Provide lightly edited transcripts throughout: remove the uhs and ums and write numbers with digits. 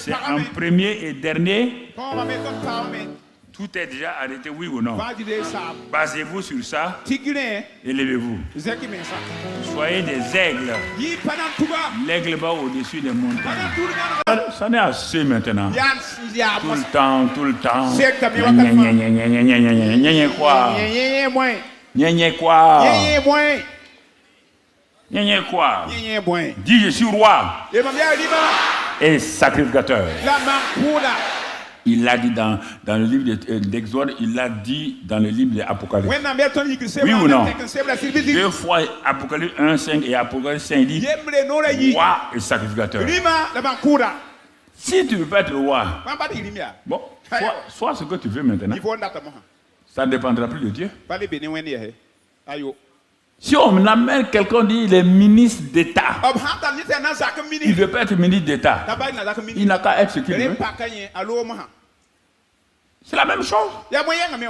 C'est en premier et dernier. Tout est déjà arrêté, oui ou non? Basez-vous sur ça. Élevez-vous. Soyez des aigles. L'aigle va au-dessus des montagnes. Ça n'est assez maintenant. Tout le temps, tout le temps. Quoi? Dis, je suis roi et sacrificateur. Il l'a dit dans le livre d'Exode, il l'a dit dans le livre de l'Apocalypse. Oui ou non? 2 fois Apocalypse 1, 5 et Apocalypse 5 dit roi et sacrificateur. Si tu ne veux pas être roi, bon, sois ce que tu veux maintenant. Ça ne dépendra plus de Dieu. Si on amène quelqu'un dit il est ministre d'État, il ne veut pas être ministre d'État. Il n'a qu'à être ce qu'il veut. C'est la même chose.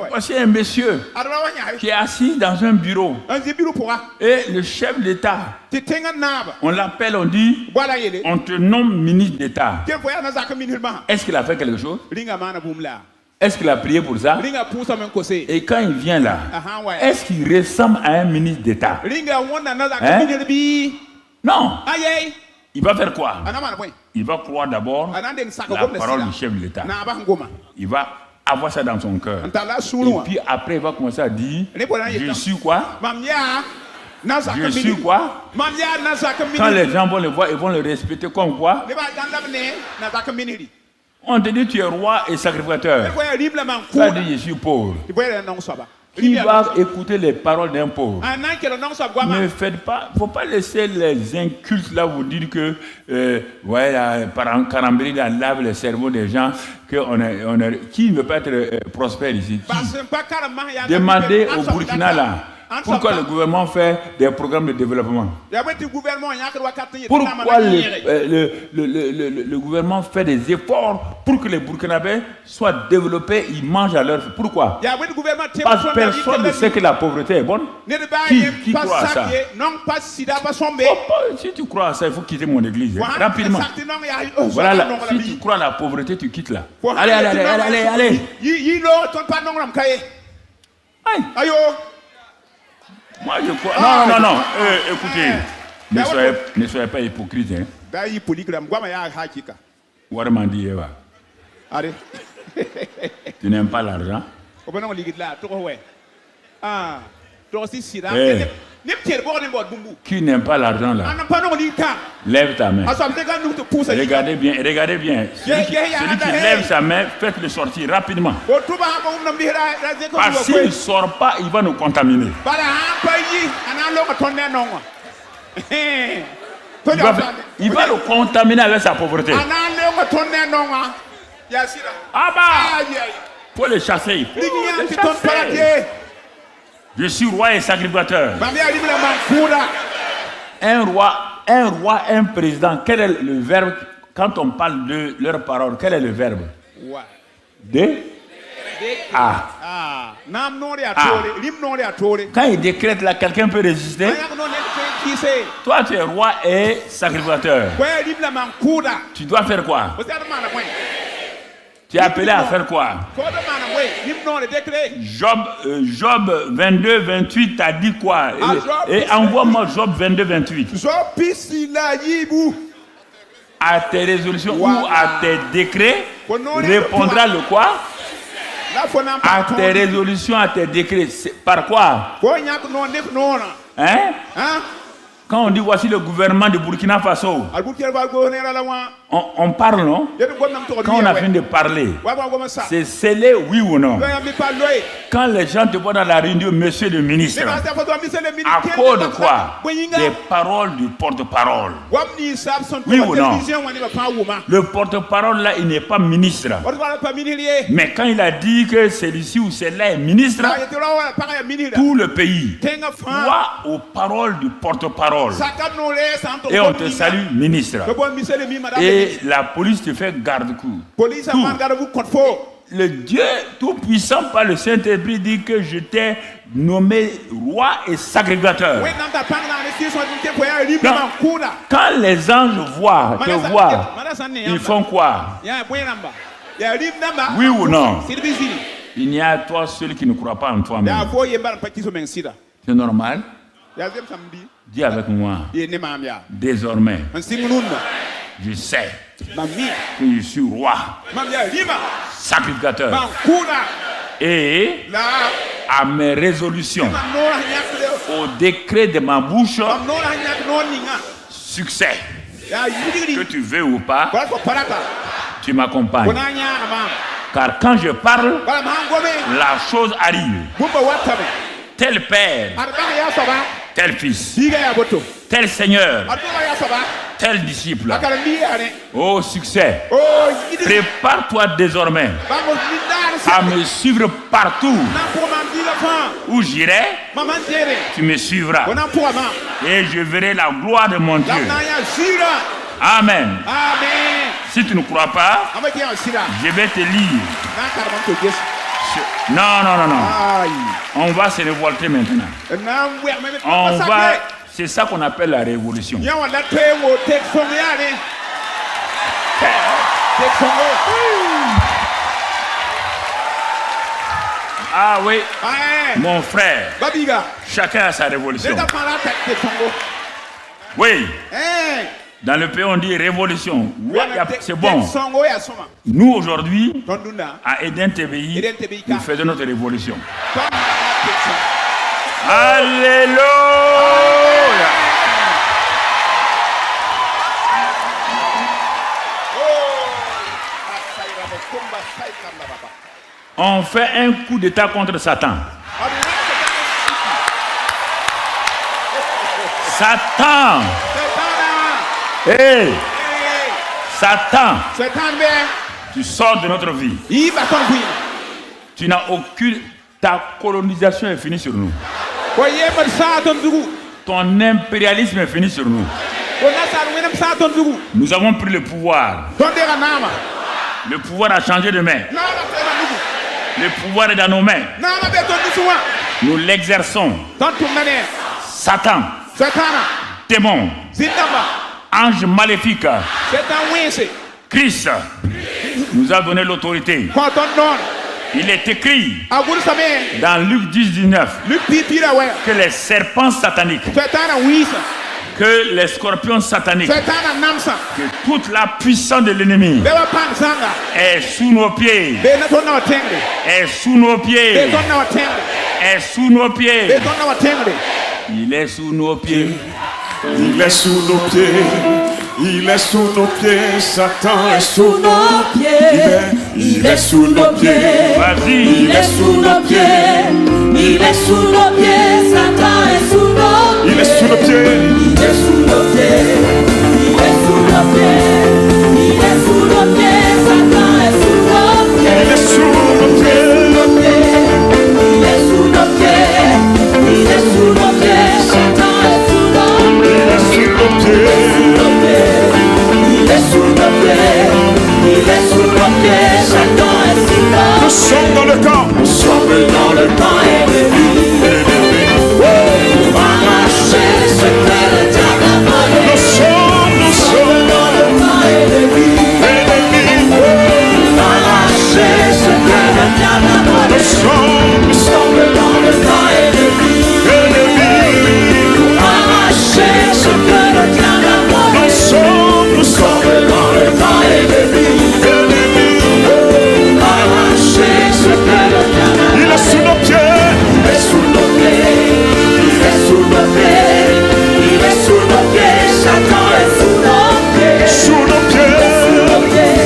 Voici un monsieur qui est assis dans un bureau. Et le chef d'État, on l'appelle, on dit, on te nomme ministre d'État. Est-ce qu'il a fait quelque chose? Est-ce qu'il a prié pour ça? Et quand il vient là, est-ce qu'il ressemble à un ministre d'État? Non. Il va faire quoi? Il va croire d'abord la parole du chef de l'État. Il va avoir ça dans son cœur. Et puis après, il va commencer à dire, je suis quoi? Je suis quoi? Quand les gens vont le voir, ils vont le respecter comme quoi? On te dit tu es roi et sacrificateur. Ça dit je suis pauvre. Qui va écouter les paroles d'un pauvre? Ne faites pas, faut pas laisser les incultes là vous dire que par un caramberie là lave le cerveau des gens qui ne veut pas être prospère ici. Demandez au Burkina là. Pourquoi le gouvernement fait des programmes de développement? Pourquoi le gouvernement fait des efforts pour que les Burkinabés soient développés, ils mangent à leur faim? Pourquoi? Parce que personne ne sait que la pauvreté est bonne. Qui croit à ça? Si tu crois à ça, il faut quitter mon église rapidement. Voilà, là, si tu crois à la pauvreté, tu quittes là. Allez. Moi je crois. Non. Écoutez, ne soyez pas hypocrite. Warmandi Eva. Tu n'aimes pas l'argent? Qui n'aime pas l'argent là? Lève ta main. Regardez bien. Celui qui lève sa main, faites-le sortir rapidement. Parce qu'il ne sort pas, il va nous contaminer. Il va nous contaminer avec sa pauvreté. Faut le chasser. Je suis roi et sacrificateur. Un roi, un président. Quel est le verbe quand on parle de leur parole? Quel est le verbe? Quand il décrète là, quelqu'un peut résister? Toi, tu es roi et sacrificateur. Tu dois faire quoi? Tu es appelé à faire quoi? Job 22, 28 t'a dit quoi? Et envoie-moi Job 22, 28. À tes résolutions ou à tes décrets répondra le quoi? À tes résolutions, à tes décrets. Par quoi? Quand on dit voici le gouvernement de Burkina Faso, on parle, non? Quand on a fini de parler, c'est scellé, oui ou non? Quand les gens te voient dans la réunion, monsieur le ministre, à cause de quoi? Des paroles du porte-parole. Oui ou non? Le porte-parole là, il n'est pas ministre. Mais quand il a dit que celui-ci ou celle-là est ministre, tout le pays croit aux paroles du porte-parole. Et on te salue, ministre. Et la police te fait garde-coup. le Dieu Tout-Puissant par le Saint-Esprit dit que je t'ai nommé roi et sacrificateur. Quand les anges te voient, ils font quoi? Oui ou non? Il n'y a toi seul qui ne croit pas en toi-même. C'est normal? Dis avec moi. Désormais, je sais que je suis roi, sacrificateur. Et à mes résolutions, au décret de ma bouche, succès. Que tu veux ou pas, tu m'accompagnes. Car quand je parle, la chose arrive. Tel père, tel fils, tel seigneur, tel disciple. Oh succès, prépare-toi désormais à me suivre partout où j'irai. Tu me suivras et je verrai la gloire de mon Dieu. Amen. Si tu ne crois pas, je vais te lire. Non. On va se révolter maintenant. C'est ça qu'on appelle la révolution. Ah oui, mon frère, chacun a sa révolution. Oui. Dans le pays, on dit révolution. Oui, c'est bon. Nous, aujourd'hui, à Eden TBI, nous faisons notre révolution. Alléluia! On fait un coup d'état contre Satan. Satan! Hey! Satan! Tu sors de notre vie. Tu n'as aucune... Ta colonisation est finie sur nous. Ton impérialisme est fini sur nous. Nous avons pris le pouvoir. Le pouvoir a changé de main. Le pouvoir est dans nos mains. Nous l'exerçons. Satan, démon, ange maléfique, Christ nous a donné l'autorité. Il est écrit dans Luc 10:19 que les serpents sataniques, que les scorpions sataniques, que toute la puissance de l'ennemi est sous nos pieds, est sous nos pieds, est sous nos pieds. Il est sous nos pieds. Il est sous nos pieds. Il est sous nos pieds, Satan est sous nos pieds. Il est sous nos pieds. Vas-y. Il est sous nos pieds. Il est sous nos pieds, Satan est sous nos pieds. Il est sous nos pieds. Il est sous nos pieds. Il est sous nos pieds. Il est sous nos pieds, Satan est sous nos pieds. Il est sous nos pieds. Il est sous nos pieds. Il est sous nos pieds, Satan est sous nos pieds. Il est sous nos pieds. Il est sous nos pieds, il est sous nos pieds, Satan est sous nos pieds. Nous sommes dans le camp. Nous sommes dans le camp ennemi. Pour arracher ce que le diable a volé. Nous sommes dans le camp ennemi. Pour arracher ce que le diable a volé. Nous sommes dans le camp ennemi. Pour arracher ce que le diable a volé. Nous sommes dans le camp ennemi. Arracher ce que le diable a volé. Il est sous nos pieds. Il est sous nos pieds. Il est sous nos pieds. Il est sous nos pieds. Satan est sous nos pieds. Sous nos pieds.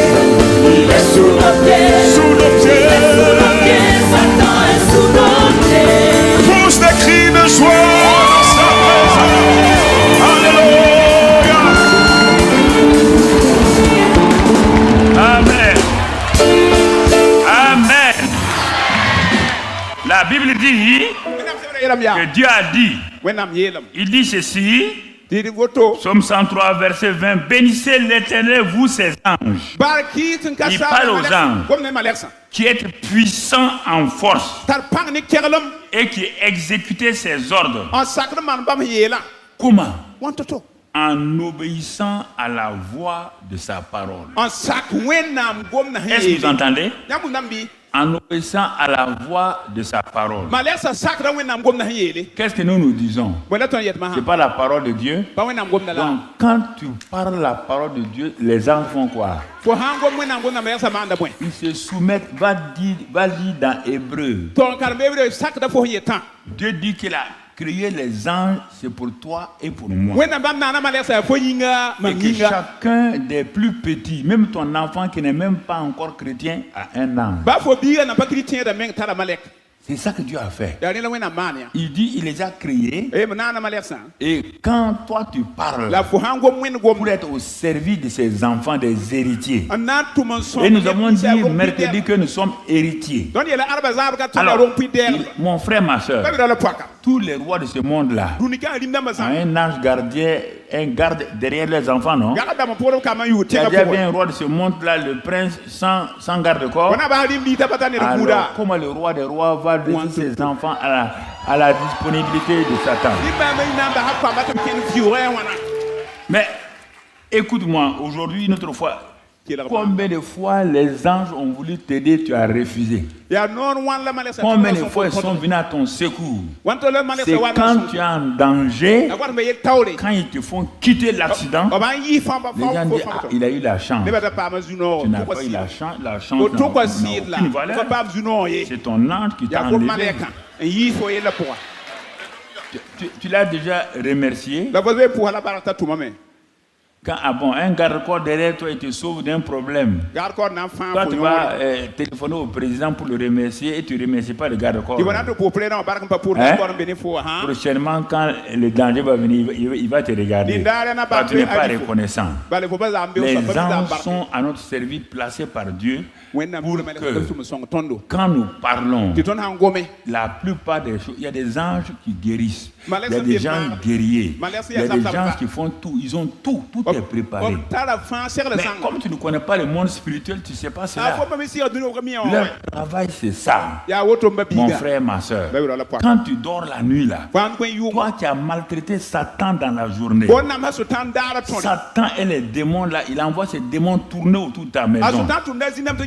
Il est sous nos pieds. Sous nos pieds. Sous nos pieds. Satan est sous nos pieds. Pousse des cris de joie. Alléluia. Amen. Amen. La Bible dit que Dieu a dit. Il dit ceci. Psaume 103, verset 20. Bénissez l'Éternel, vous ses anges. Il parle aux anges qui êtes puissants en force et qui exécutez ses ordres. Comment? En obéissant à la voix de sa parole. Est-ce que vous entendez? En obéissant à la voix de sa parole. Qu'est-ce que nous disons? C'est pas la parole de Dieu. Donc, quand tu parles la parole de Dieu, les anges font quoi? Ils se soumettent. Va dire dans Hébreu. Dieu dit qu'il a créé les anges, c'est pour toi et pour moi. Et que chacun des plus petits, même ton enfant qui n'est même pas encore chrétien, a un ange. C'est ça que Dieu a fait. Il dit il les a créés. Et quand toi tu parles, pour être au service de ces enfants, des héritiers. Et nous avons dit mercredi que nous sommes héritiers. Alors, mon frère, ma soeur, tous les rois de ce monde-là ont un ange gardien, un garde derrière les enfants, non? Il y a déjà bien un roi de ce monde-là, le prince sans garde-corps. Alors, comment le roi des rois va laisser ses enfants à la disponibilité de Satan? Mais écoute-moi, aujourd'hui, une autre fois, combien de fois les anges ont voulu t'aider, tu as refusé? Combien de fois ils sont venus à ton secours? C'est quand tu es en danger, quand ils te font quitter l'accident, les gens disent, ah, il a eu la chance. Tu n'as pas eu la chance n'a aucune valeur. C'est ton ange qui t'a enlevé. Tu l'as déjà remercié? Quand un garde-corps derrière toi, il te sauve d'un problème. Toi, tu vas téléphoner au président pour le remercier et tu ne remercies pas le garde-corps. Prochainement, quand le danger va venir, il va te regarder. Toi, tu n'es pas reconnaissant. Les anges sont à notre service, placés par Dieu, pour que quand nous parlons, la plupart des choses, il y a des anges qui guérissent. Il y a des gens guerriers. Il y a des gens qui font tout. Ils ont tout. Tout est préparé. Mais comme tu ne connais pas le monde spirituel, tu ne sais pas cela. Leur travail, c'est ça. Mon frère, ma soeur. Quand tu dors la nuit, là, toi qui as maltraité Satan dans la journée, Satan et les démons, là, il envoie ses démons tourner autour de ta maison.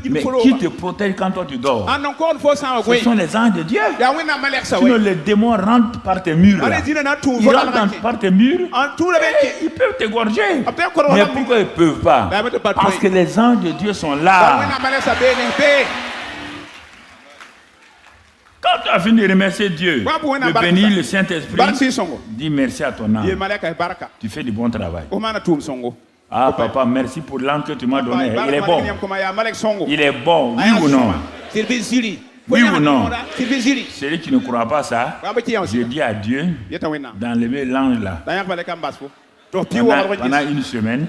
Mais qui te protège quand toi tu dors? Ce sont les anges de Dieu. Sinon, les démons rentrent par tes murs. Ils rentrent par tes murs et ils peuvent t'égorger. Mais pourquoi ils ne peuvent pas? Parce que les anges de Dieu sont là. Quand tu as fini de remercier Dieu, de bénir le Saint-Esprit, dis merci à ton âme. Tu fais du bon travail. Ah papa, merci pour l'âme que tu m'as donné. Il est bon. Il est bon, oui ou non? Oui ou non? Celui qui ne croit pas ça, je dis à Dieu d'enlever l'ange là. Pendant une semaine,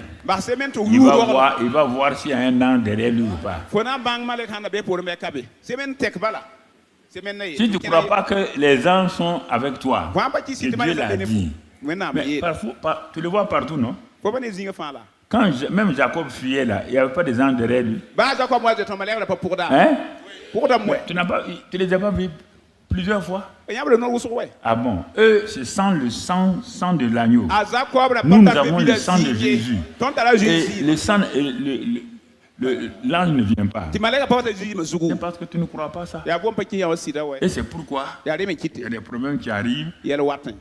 il va voir s'il y a un ange derrière lui ou pas. Si tu ne crois pas que les anges sont avec toi, Dieu l'a dit. Mais parfois, tu le vois partout, non? Quand même Jacob fuyait là, il n'y avait pas des anges derrière lui. Hein? Tu les as pas vus plusieurs fois? Ah bon? Eux, c'est le sang de l'agneau. Nous avons le sang de Jésus. Et le sang, l'ange ne vient pas. C'est parce que tu ne crois pas ça. Et c'est pourquoi il y a des problèmes qui arrivent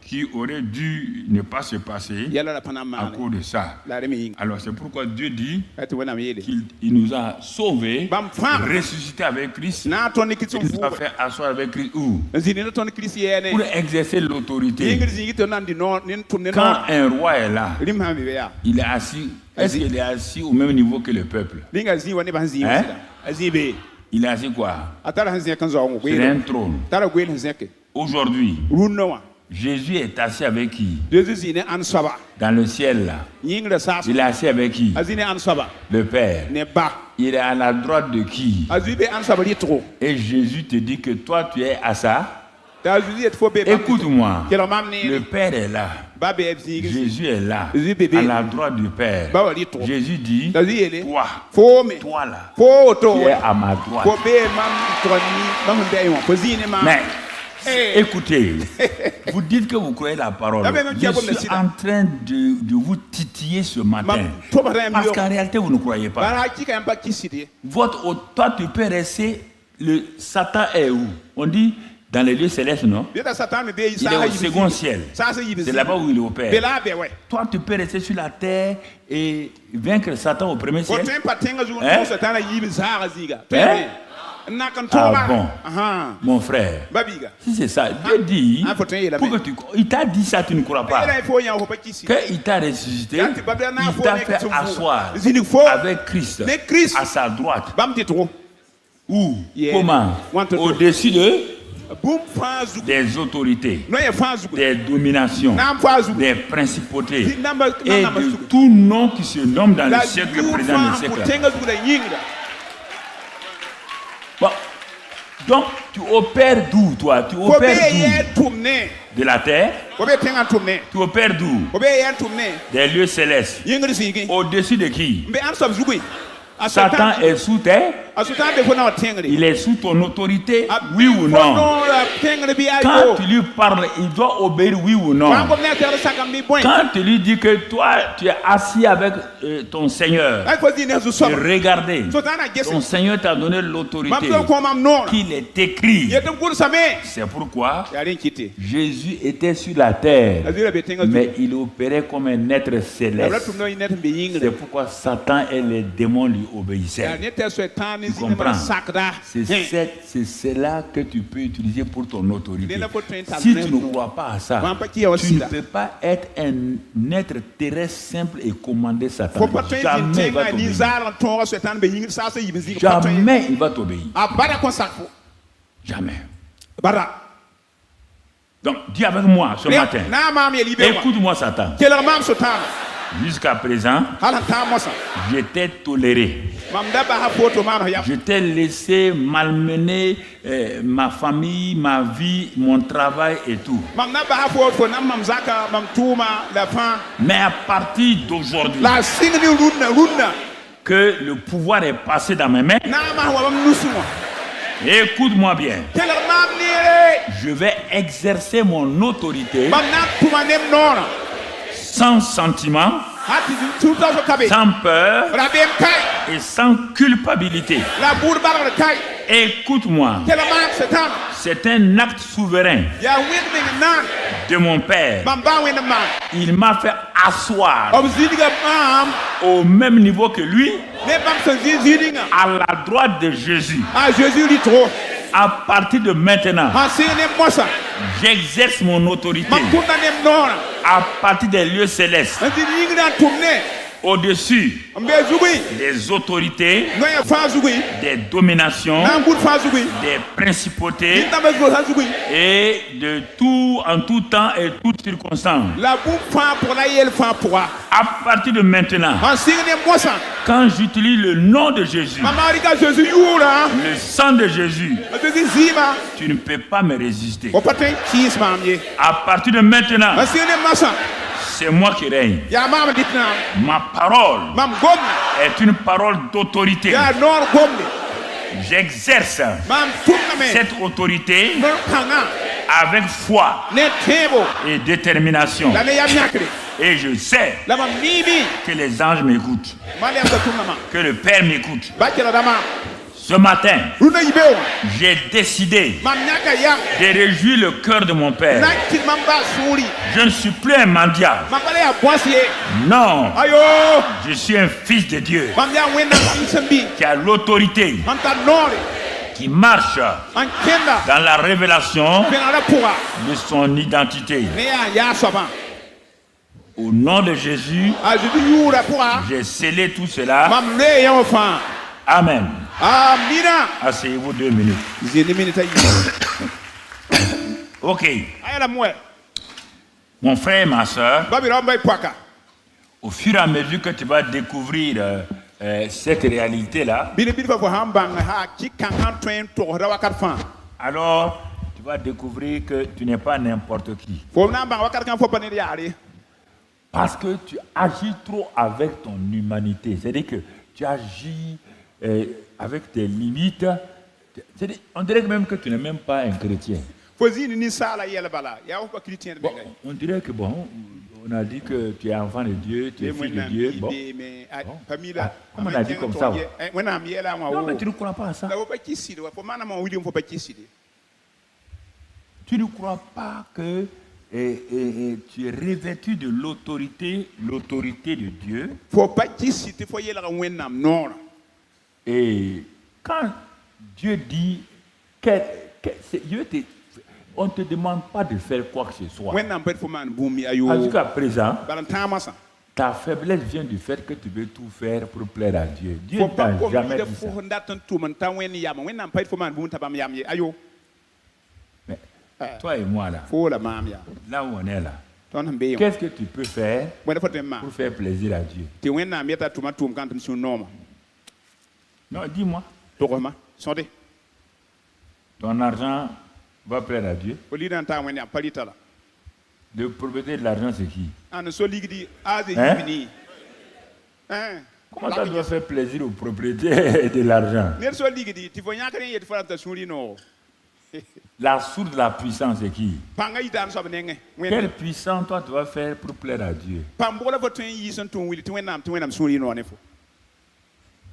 qui auraient dû ne pas se passer à cause de ça. Alors c'est pourquoi Dieu dit qu'il nous a sauvés, ressuscités avec Christ, il nous a fait asseoir avec Christ où? Pour exercer l'autorité. Quand un roi est là, il est assis. Est-ce qu'il est assis au même niveau que le peuple? Hein? Il est assis quoi? Sur un trône. Aujourd'hui, Jésus est assis avec qui? Dans le ciel là. Il est assis avec qui? Le Père. Il est à la droite de qui? Et Jésus te dit que toi tu es à ça. Écoute-moi. Le Père est là. Jésus est là, à la droite du Père. Jésus dit, toi là, tu es à ma droite. Mais écoutez, vous dites que vous croyez la parole. Je suis en train de vous titiller ce matin. Parce qu'en réalité, vous ne croyez pas. Toi, tu peux rester. Le Satan est où? On dit dans les lieux célestes, non? Il est au second ciel. C'est là-bas où il opère. Toi, tu peux rester sur la terre et vaincre Satan au premier ciel. Ah bon, mon frère, si c'est ça, Dieu dit, pour que il t'a dit ça, tu ne crois pas. Qu'il t'a ressuscité, il t'a fait asseoir avec Christ à sa droite. Où? Comment? Au-dessus des autorités, des dominations, des principautés et de tout nom qui se nomme dans le siècle présent et le siècle. Bon. Donc, tu opères d'où, toi? Tu opères d'où? De la terre? Tu opères d'où? Des lieux célestes. Au-dessus de qui? Satan est sous terre. Il est sous ton autorité, oui ou non? Quand tu lui parles, il doit obéir, oui ou non? Quand tu lui dis que toi, tu es assis avec ton Seigneur, et regardez, ton Seigneur t'a donné l'autorité qu'il est écrit. C'est pourquoi Jésus était sur la terre, mais il opérait comme un être céleste. C'est pourquoi Satan et les démons lui obéissaient. Tu comprends? C'est cela que tu peux utiliser pour ton autorité. Si tu ne crois pas à ça, tu ne peux pas être un être terrestre simple et commander Satan. Jamais il va t'obéir. Jamais il va t'obéir. Jamais. Donc, dis avec moi ce matin. Écoute-moi, Satan. Jusqu'à présent, je t'ai toléré. Je t'ai laissé malmener ma famille, ma vie, mon travail et tout. Mais à partir d'aujourd'hui, que le pouvoir est passé dans mes mains, écoute-moi bien. Je vais exercer mon autorité sans sentiment, sans peur et sans culpabilité. Écoute-moi, c'est un acte souverain de mon Père. Il m'a fait asseoir au même niveau que lui, à la droite de Jésus. À partir de maintenant, j'exerce mon autorité à partir des lieux célestes, au-dessus des autorités, des dominations, des principautés et de tout, en tout temps et toutes circonstances. À partir de maintenant, quand j'utilise le nom de Jésus, le sang de Jésus, tu ne peux pas me résister. À partir de maintenant, c'est moi qui règne. Ma parole est une parole d'autorité. J'exerce cette autorité avec foi et détermination. Et je sais que les anges m'écoutent, que le Père m'écoute. Ce matin, j'ai décidé de réjouir le cœur de mon Père. Je ne suis plus un mendiant. Non, je suis un fils de Dieu qui a l'autorité, qui marche dans la révélation de son identité. Au nom de Jésus, j'ai scellé tout cela. Amen. Asseyez-vous 2 minutes. Ok. Mon frère et ma soeur, au fur et à mesure que tu vas découvrir cette réalité-là, alors tu vas découvrir que tu n'es pas n'importe qui. Parce que tu agis trop avec ton humanité. C'est-à-dire que tu agis avec tes limites. On dirait même que tu n'es même pas un chrétien. Bon, on dirait que bon, on a dit que tu es enfant de Dieu, tu es fils de Dieu. Bon. Comme on a dit comme ça. Non, mais tu ne crois pas à ça. Tu ne crois pas que tu es revêtu de l'autorité de Dieu. Et quand Dieu dit on ne te demande pas de faire quoi que ce soit. Jusqu'à présent, ta faiblesse vient du fait que tu veux tout faire pour plaire à Dieu. Dieu ne t'a jamais dit ça. Mais toi et moi là où on est là, qu'est-ce que tu peux faire pour faire plaisir à Dieu? Non, dis-moi. Ton argent va plaire à Dieu. Le propriétaire de l'argent, c'est qui? Comment ça doit faire plaisir au propriétaire de l'argent? La source de la puissance, c'est qui? Quelle puissance toi tu vas faire pour plaire à Dieu?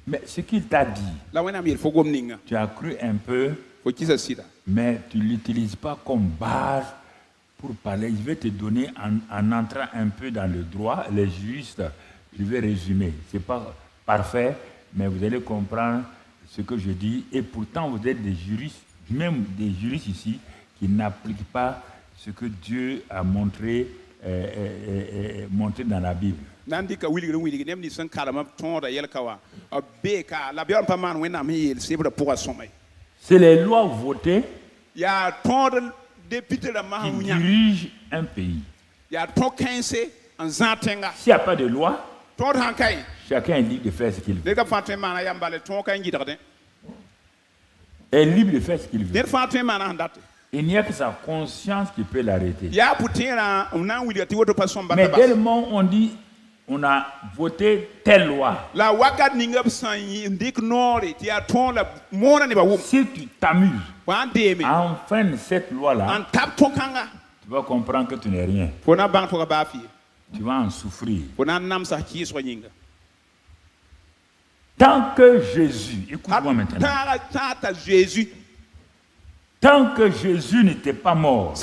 Mais ce qu'il t'a dit, tu as cru un peu, mais tu ne l'utilises pas comme base pour parler. Je vais te donner, en entrant un peu dans le droit, les juristes, je vais résumer. Ce n'est pas parfait, mais vous allez comprendre ce que je dis. Et pourtant, vous êtes des juristes, même des juristes ici, qui n'appliquent pas ce que Dieu a montré dans la Bible. C'est les lois votées qui dirigent un pays. S'il n'y a pas de loi, chacun est libre de faire ce qu'il veut. Est libre de faire ce qu'il veut. Il n'y a que sa conscience qui peut l'arrêter. Mais dès le moment où on dit on a voté telle loi, si tu t'amuses à enfreindre cette loi-là, tu vas comprendre que tu n'es rien. Tu vas en souffrir. Tant que Jésus, écoute-moi maintenant. Tant que Jésus n'était pas mort,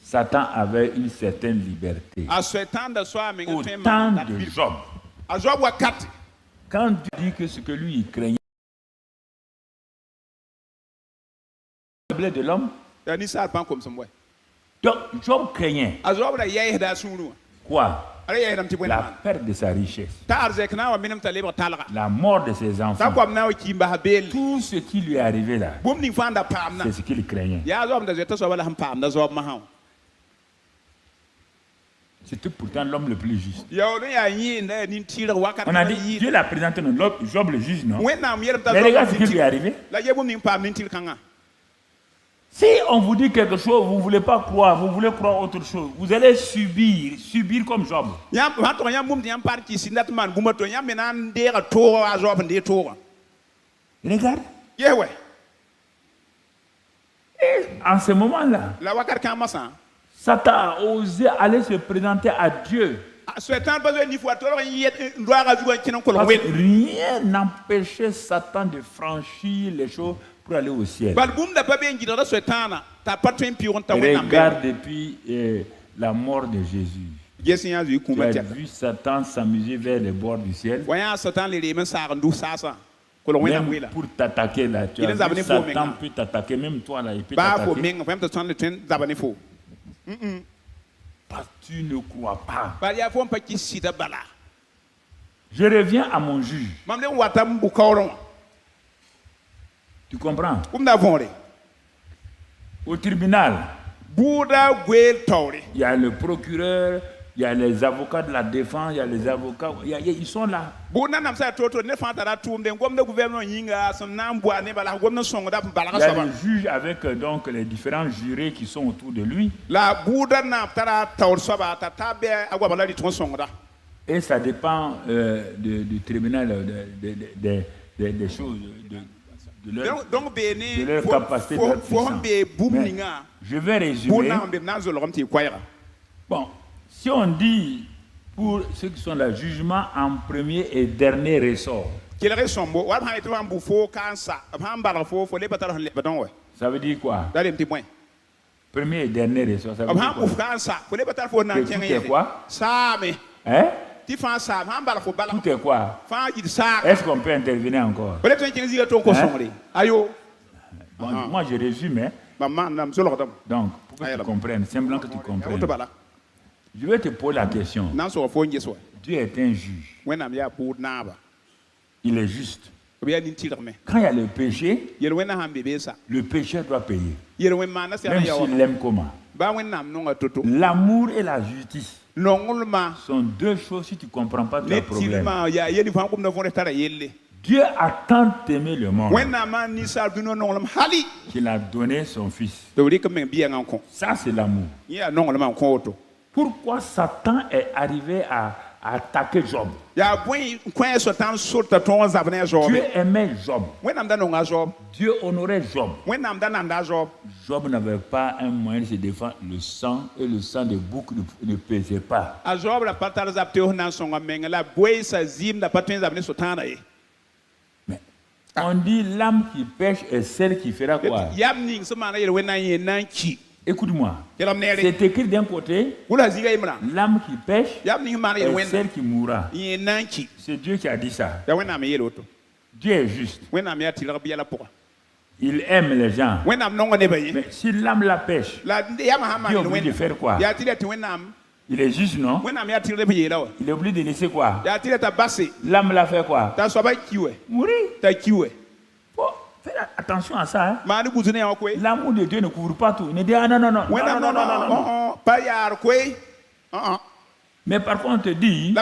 Satan avait une certaine liberté. Au temps de Job, quand Dieu dit que ce que lui il craignait, la faiblesse de l'homme, donc Job craignait quoi? La perte de sa richesse, la mort de ses enfants, tout ce qui lui est arrivé là, c'est ce qu'il craignait. C'était pourtant l'homme le plus juste. On a dit, Dieu l'a présenté dans Job le juste, non? Mais regarde ce qui lui est arrivé. Si on vous dit quelque chose, vous ne voulez pas croire, vous voulez croire autre chose, vous allez subir comme Job. Regarde. Et en ce moment-là, Satan a osé aller se présenter à Dieu. Parce que rien n'empêchait Satan de franchir les choses pour aller au ciel. Regarde depuis la mort de Jésus. Tu as vu Satan s'amuser vers les bords du ciel. Même pour t'attaquer là, tu as vu Satan peut t'attaquer, même toi là, il peut t'attaquer. Parce que tu ne crois pas. Je reviens à mon juge. Tu comprends? Au tribunal, il y a le procureur, Il y a les avocats de la défense, il y a les avocats, ils sont là. Il y a les juges avec donc les différents jurés qui sont autour de lui. Et ça dépend du tribunal des choses, de leur capacité de leur puissance. Je vais résumer. Bon, si on dit pour ceux qui sont là, jugement en premier et dernier ressort, ça veut dire quoi? Premier et dernier ressort, ça veut dire quoi? Que tout est quoi? Hein? Tout est quoi? Est-ce qu'on peut intervenir encore? Hein? Bon, moi je résume. Hein? Donc, pour que tu comprennes, simplement que tu comprennes. Je vais te poser la question. Dieu est un juge. Il est juste. Quand il y a le péché, le pécheur doit payer. Même s'il l'aime comment. L'amour et la justice sont deux choses, si tu ne comprends pas, tu as un problème. Dieu a tant aimé le monde qu'il a donné son fils. Ça, c'est l'amour. Pourquoi Satan est arrivé à attaquer Job? Dieu aimait Job. Dieu honorait Job. Job n'avait pas un moyen de se défendre. Le sang et le sang des boucs ne pesaient pas. Mais on dit l'âme qui pêche est celle qui fera quoi? Écoute-moi, c'est écrit d'un côté, l'âme qui pêche est celle qui mourra. C'est Dieu qui a dit ça. Dieu est juste. Il aime les gens. Mais si l'âme la pêche, Dieu est obligé de faire quoi? Il est juste, non? Il est obligé de laisser quoi? L'âme la fait quoi? Mourir. Fais attention à ça. Hein? L'amour de Dieu ne couvre pas tout. Il ne dit ah non. Mais parfois on te dit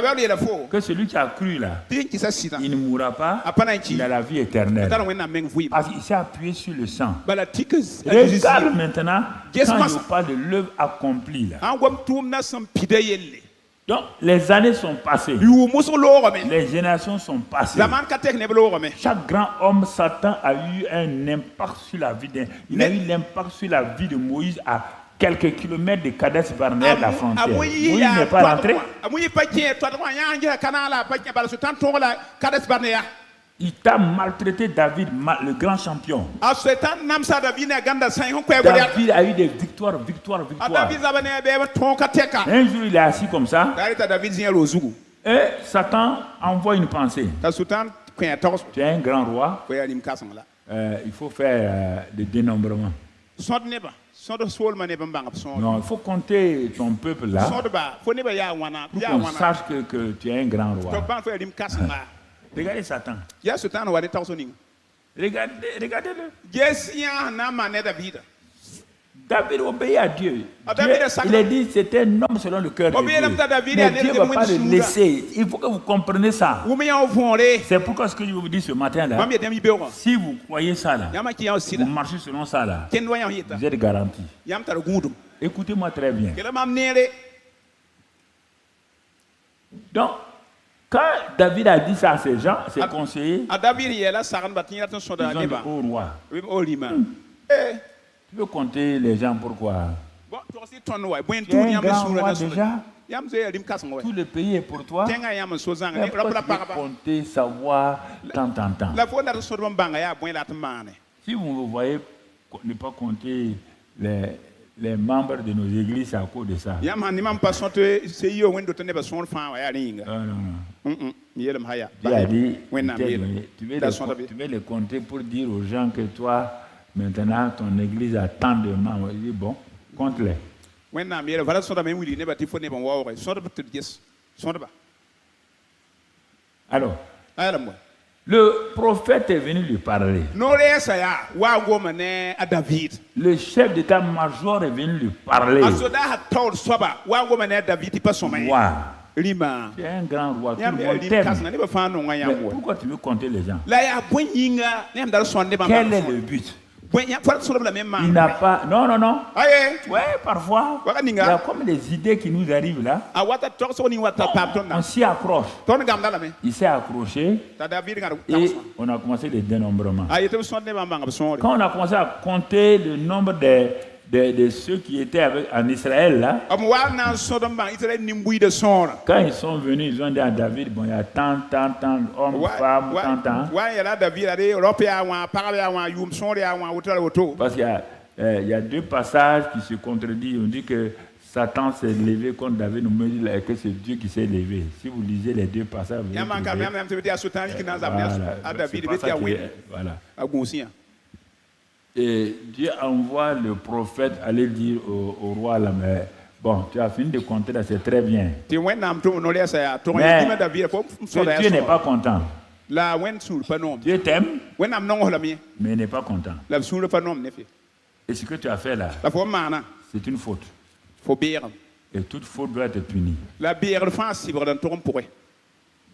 que celui qui a cru là, il ne mourra pas, il a la vie éternelle. Parce qu'il s'est appuyé sur le sang. Regarde maintenant quand je parle de l'œuvre accomplie là. Donc, les années sont passées. Les générations sont passées. Chaque grand homme, Satan, a eu un impact sur la vie il a eu l'impact sur la vie de Moïse à quelques kilomètres de Kadesh Barnea, la frontière. Moïse n'est pas rentré. Il t'a maltraité, David, le grand champion. David a eu des victoires. Un jour, il est assis comme ça. Et Satan envoie une pensée. Tu es un grand roi. Il faut faire des dénombrements. Non, il faut compter ton peuple là. Pour qu'on sache que tu es un grand roi. Regardez Satan. Regardez-le. David obéit à Dieu. Il a dit c'était un homme selon le cœur de Dieu. Mais Dieu ne va pas le laisser. Il faut que vous compreniez ça. C'est pourquoi ce que je vous dis ce matin là. Si vous croyez ça là, vous marchez selon ça là, vous êtes garanti. Écoutez-moi très bien. Donc, quand David a dit ça à ses gens, ses conseillers, ils ont dit au roi. Tu veux compter les gens pourquoi? Tu es un grand roi déjà. Tout le pays est pour toi. Mais pourquoi tu veux compter, savoir, tant. Si vous me voyez ne pas compter les membres de nos églises à cause de ça. Non. Dieu a dit, tu veux les compter pour dire aux gens que toi, maintenant, ton église a tant de membres. Il dit, bon, compte-les. Alors, Le prophète est venu lui parler. Le chef d'état-major est venu lui parler. Wow. Tu es un grand roi, tout le monde t'aime. Mais pourquoi tu veux compter les gens? Quel est le but? Il n'a pas... Non. Ouais, parfois, il y a comme des idées qui nous arrivent là. On s'y accroche. Il s'est accroché et on a commencé le dénombrement. Quand on a commencé à compter le nombre de ceux qui étaient en Israël là, quand ils sont venus, ils ont dit à David, bon, il y a tant, hommes, femmes, tant. Parce qu'il y a deux passages qui se contredisent. On dit que Satan s'est levé contre David, on me dit que c'est Dieu qui s'est levé. Si vous lisez les deux passages, vous voilà. Et Dieu envoie le prophète aller dire au roi là, mais bon, tu as fini de compter là, c'est très bien. Mais Dieu n'est pas content. Dieu t'aime, mais il n'est pas content. Et ce que tu as fait là, c'est une faute. Et toute faute doit être punie.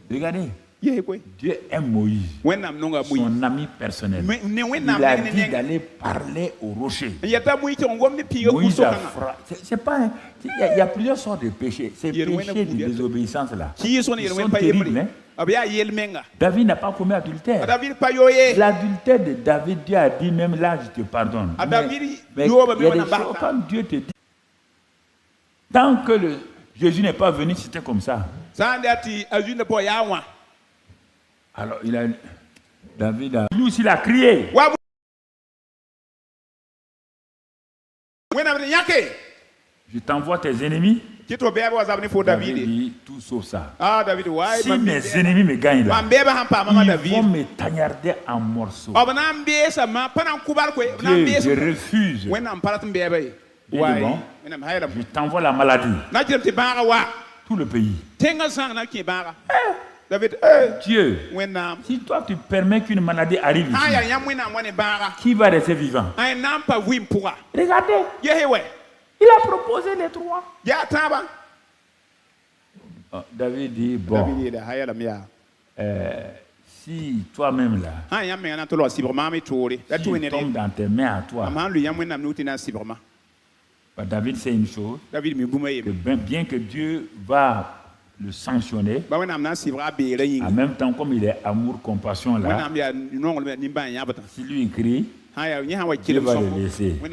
Regardez. Dieu aime Moïse, son ami personnel. Il a dit d'aller parler au rocher. Moïse a frappé. Il y a plusieurs sortes de péchés. Ces péchés de désobéissance là, ils sont terribles. Hein? David n'a pas commis adultère. L'adultère de David, Dieu a dit même là, je te pardonne. Mais il y a des choses comme Dieu te dit. Tant que Jésus n'est pas venu, c'était comme ça. Alors, David a... Lui aussi, il a crié. Je t'envoie tes ennemis. David dit, tout sauf ça. Si mes ennemis me gagnent là, ils vont me tagnarder en morceaux. Dieu, je refuse. Il dit, bon, je t'envoie la maladie. Tout le pays. Dieu, si toi tu permets qu'une maladie arrive ici, qui va rester vivant? Regardez, il a proposé les trois. David dit, bon, si toi-même là, si il tombe dans tes mains à toi, David sait une chose, que bien que Dieu va le sanctionner, en même temps comme il est amour, compassion là, si lui il crie, Dieu va le laisser. Et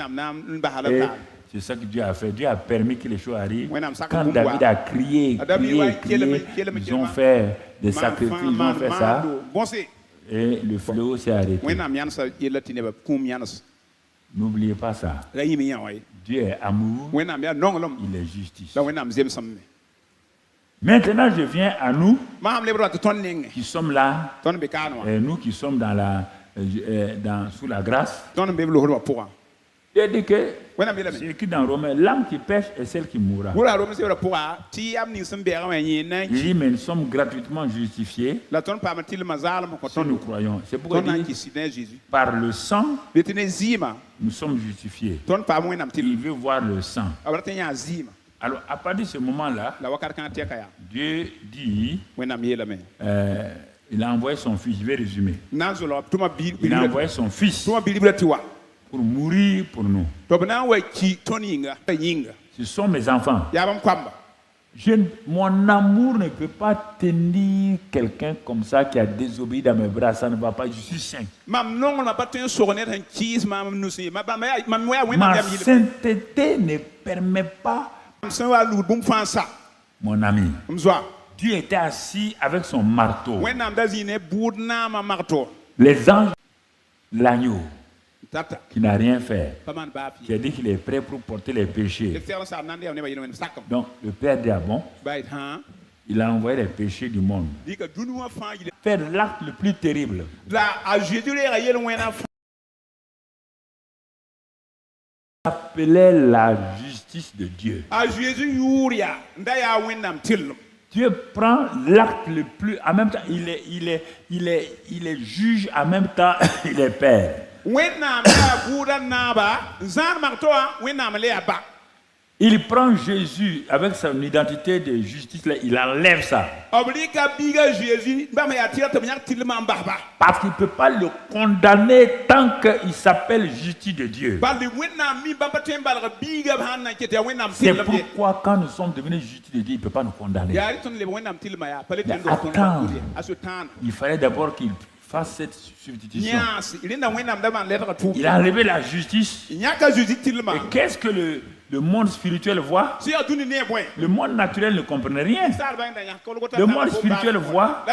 c'est ça que Dieu a fait. Dieu a permis que les choses arrivent. Quand David a crié, ils ont fait des sacrifices, ils ont fait ça, et le fléau s'est arrêté. N'oubliez pas ça. Dieu est amour, il est justice. Maintenant, je viens à nous qui sommes là, et nous qui sommes sous la grâce. Il dit que c'est écrit dans Romains, l'âme qui pêche est celle qui mourra. Il dit, mais nous sommes gratuitement justifiés si nous croyons. C'est pourquoi il dit, par le sang, nous sommes justifiés. Il veut voir le sang. Alors, à partir de ce moment-là, Dieu dit, il a envoyé son fils, je vais résumer. Il a envoyé son fils pour mourir pour nous. Ce sont mes enfants. Mon amour ne peut pas tenir quelqu'un comme ça qui a désobéi dans mes bras. Ça ne va pas, je suis saint. Ma sainteté ne permet pas. Mon ami, Dieu était assis avec son marteau. Les anges, l'agneau, qui n'a rien fait, qui a dit qu'il est prêt pour porter les péchés. Donc le Père dit, ah bon, il a envoyé les péchés du monde. Faire l'acte le plus terrible. Appelait la justice de Dieu. Dieu prend l'acte le plus. En même temps, il est juge, en même temps, il est père. Il prend Jésus avec son identité de justice, là, il enlève ça. Parce qu'il ne peut pas le condamner tant qu'il s'appelle justice de Dieu. C'est pourquoi quand nous sommes devenus justice de Dieu, il ne peut pas nous condamner. Mais attends, il fallait d'abord qu'il fasse cette substitution. Il a enlevé la justice. Et qu'est-ce que le monde spirituel voit? Le monde naturel ne comprenait rien. Le monde spirituel voit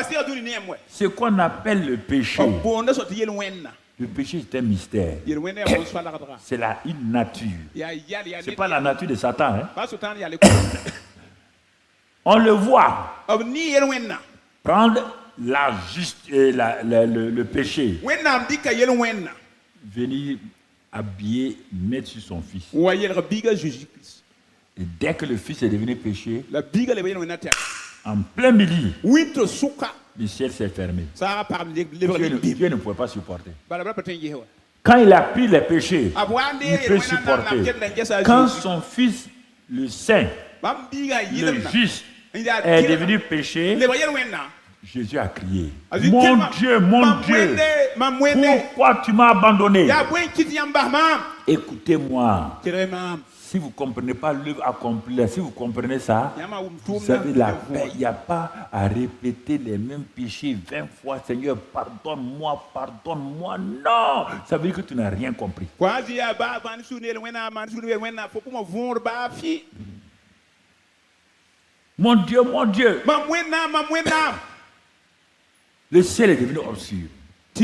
ce qu'on appelle le péché. Le péché est un mystère. C'est une nature. Ce n'est pas la nature de Satan. Hein? On le voit. Prendre le péché. Venir habiller, mettre sur son fils. Et dès que le fils est devenu péché, en plein midi, le ciel s'est fermé. Dieu ne pouvait pas supporter. Quand il a pris les péchés, il peut supporter. Quand son fils, le saint, le juste, est devenu péché, Jésus a crié, mon Dieu, pourquoi tu m'as abandonné? Écoutez-moi, si vous ne comprenez pas l'œuvre accomplie, si vous comprenez ça, vous avez la paix. Il n'y a pas à répéter les mêmes péchés 20 fois, Seigneur, pardonne-moi. Non, ça veut dire que tu n'as rien compris. Mon Dieu. Le ciel est devenu obscur. Tout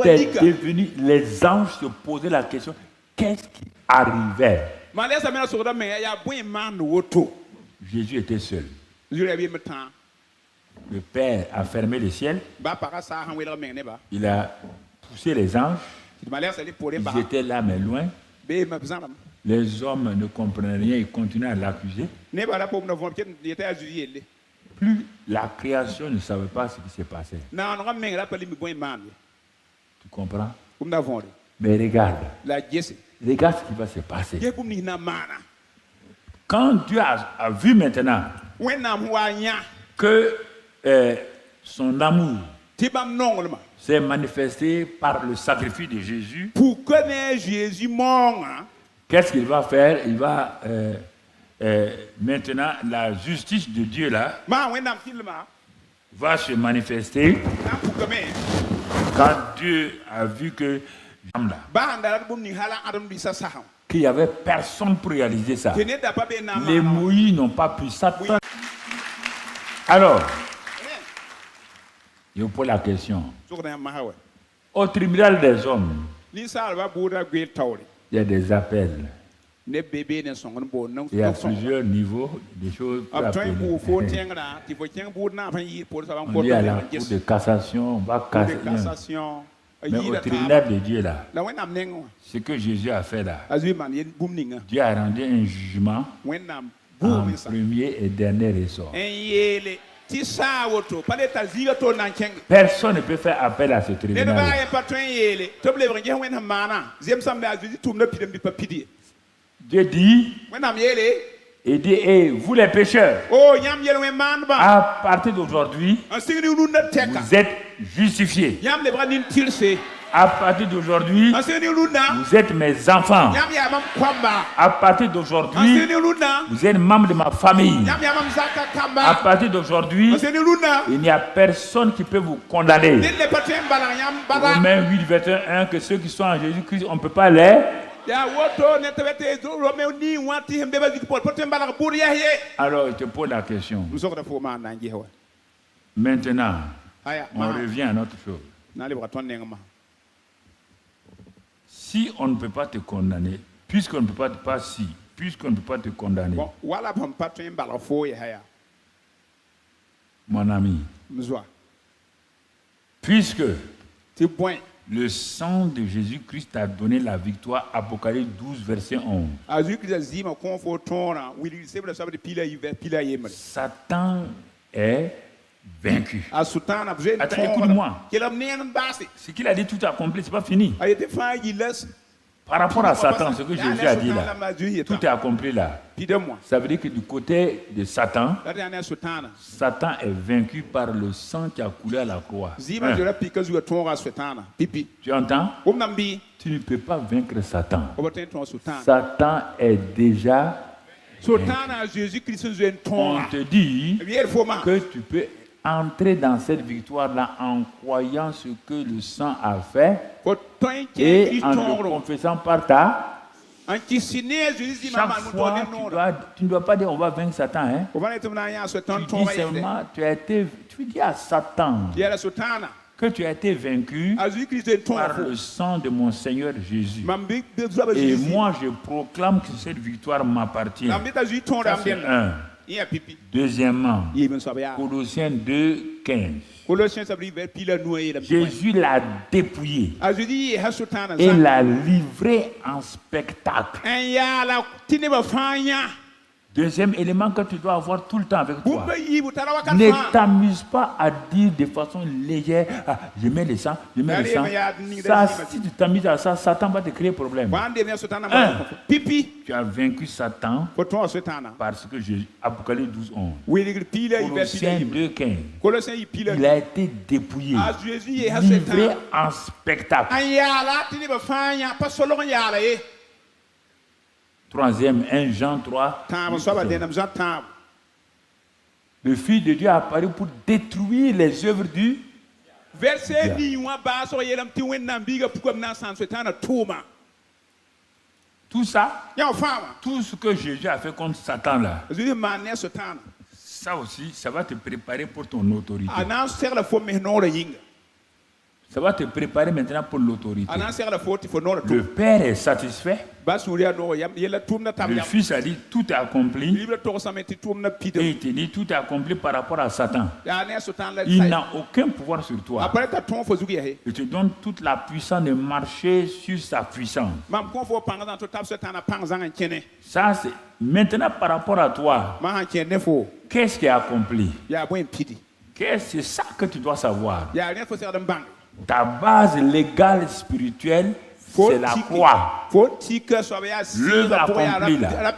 est devenu. Les anges se posaient la question, qu'est-ce qui arrivait? Jésus était seul. Le Père a fermé le ciel. Il a poussé les anges. Ils étaient là, mais loin. Les hommes ne comprenaient rien, ils continuaient à l'accuser. Plus la création ne savait pas ce qui s'est passé. Tu comprends? Mais regarde ce qui va se passer. Quand Dieu a vu maintenant que son amour s'est manifesté par le sacrifice de Jésus, qu'est-ce qu'il va faire? Il va maintenant, la justice de Dieu là va se manifester quand Dieu a vu que qu'il n'y avait personne pour réaliser ça. Les Moïse n'ont pas pu s'attendre. Alors, je vous pose la question. Au tribunal des hommes, il y a des appels. Il y a plusieurs niveaux de choses pour appeler. On dit à la cour de cassation, on va casser. Mais au tribunal de Dieu là, ce que Jésus a fait là, Dieu a rendu un jugement en premier et dernier ressort. Personne ne peut faire appel à ce tribunal. Dieu dit, il dit, hey, vous les pécheurs, à partir d'aujourd'hui, vous êtes justifiés. À partir d'aujourd'hui, vous êtes mes enfants. À partir d'aujourd'hui, vous êtes membres de ma famille. À partir d'aujourd'hui, il n'y a personne qui peut vous condamner. Romains 8, 21, que ceux qui sont en Jésus-Christ, on ne peut pas les... Alors, je te pose la question. Maintenant, on revient à notre chose. Si on ne peut pas te condamner, puisqu'on ne peut pas puisqu'on ne peut pas te condamner, mon ami, puisque Le sang de Jésus-Christ a donné la victoire. Apocalypse 12, verset 11. Satan est vaincu. Attends, écoute-moi. Ce qu'il a dit, tout accompli, c'est pas fini. Par rapport à Satan, ce que Jésus a dit là, tout est accompli là. Ça veut dire que du côté de Satan, Satan est vaincu par le sang qui a coulé à la croix. Tu entends? Tu ne peux pas vaincre Satan. Satan est déjà vaincu. On te dit que tu peux entrer dans cette victoire-là en croyant ce que le sang a fait et en te confessant par ta... Chaque fois, tu ne dois pas dire on va vaincre Satan. Hein? Tu dis seulement, tu dis à Satan que tu as été vaincu par le sang de mon Seigneur Jésus. Et moi, je proclame que cette victoire m'appartient. Ça, c'est un. Deuxièmement, Colossiens 2, 15. Jésus l'a dépouillé et l'a livré en spectacle. Deuxième élément que tu dois avoir tout le temps avec toi. Ne t'amuse pas à dire de façon légère, ah, je mets le sang, je mets le sang. Ça, si tu t'amuses à ça, Satan va te créer problème. Tu as vaincu Satan parce que Apocalypse 12, 11. Colossiens 2, 15. Il a été dépouillé, livré en spectacle. Troisième, 1 Jean 3. Le Fils de Dieu est apparu pour détruire les œuvres du tout ça, tout ce que Jésus a fait contre Satan là, ça aussi, ça va te préparer pour ton autorité. Ça va te préparer maintenant pour l'autorité. Le Père est satisfait. Le Fils a dit tout est accompli. Et il te dit tout est accompli par rapport à Satan. Il n'a aucun pouvoir sur toi. Il te donne toute la puissance de marcher sur sa puissance. Ça, c'est maintenant par rapport à toi. Qu'est-ce qui est accompli? C'est ça que tu dois savoir. Ta base légale spirituelle, c'est la croix. L'œuvre accomplie là.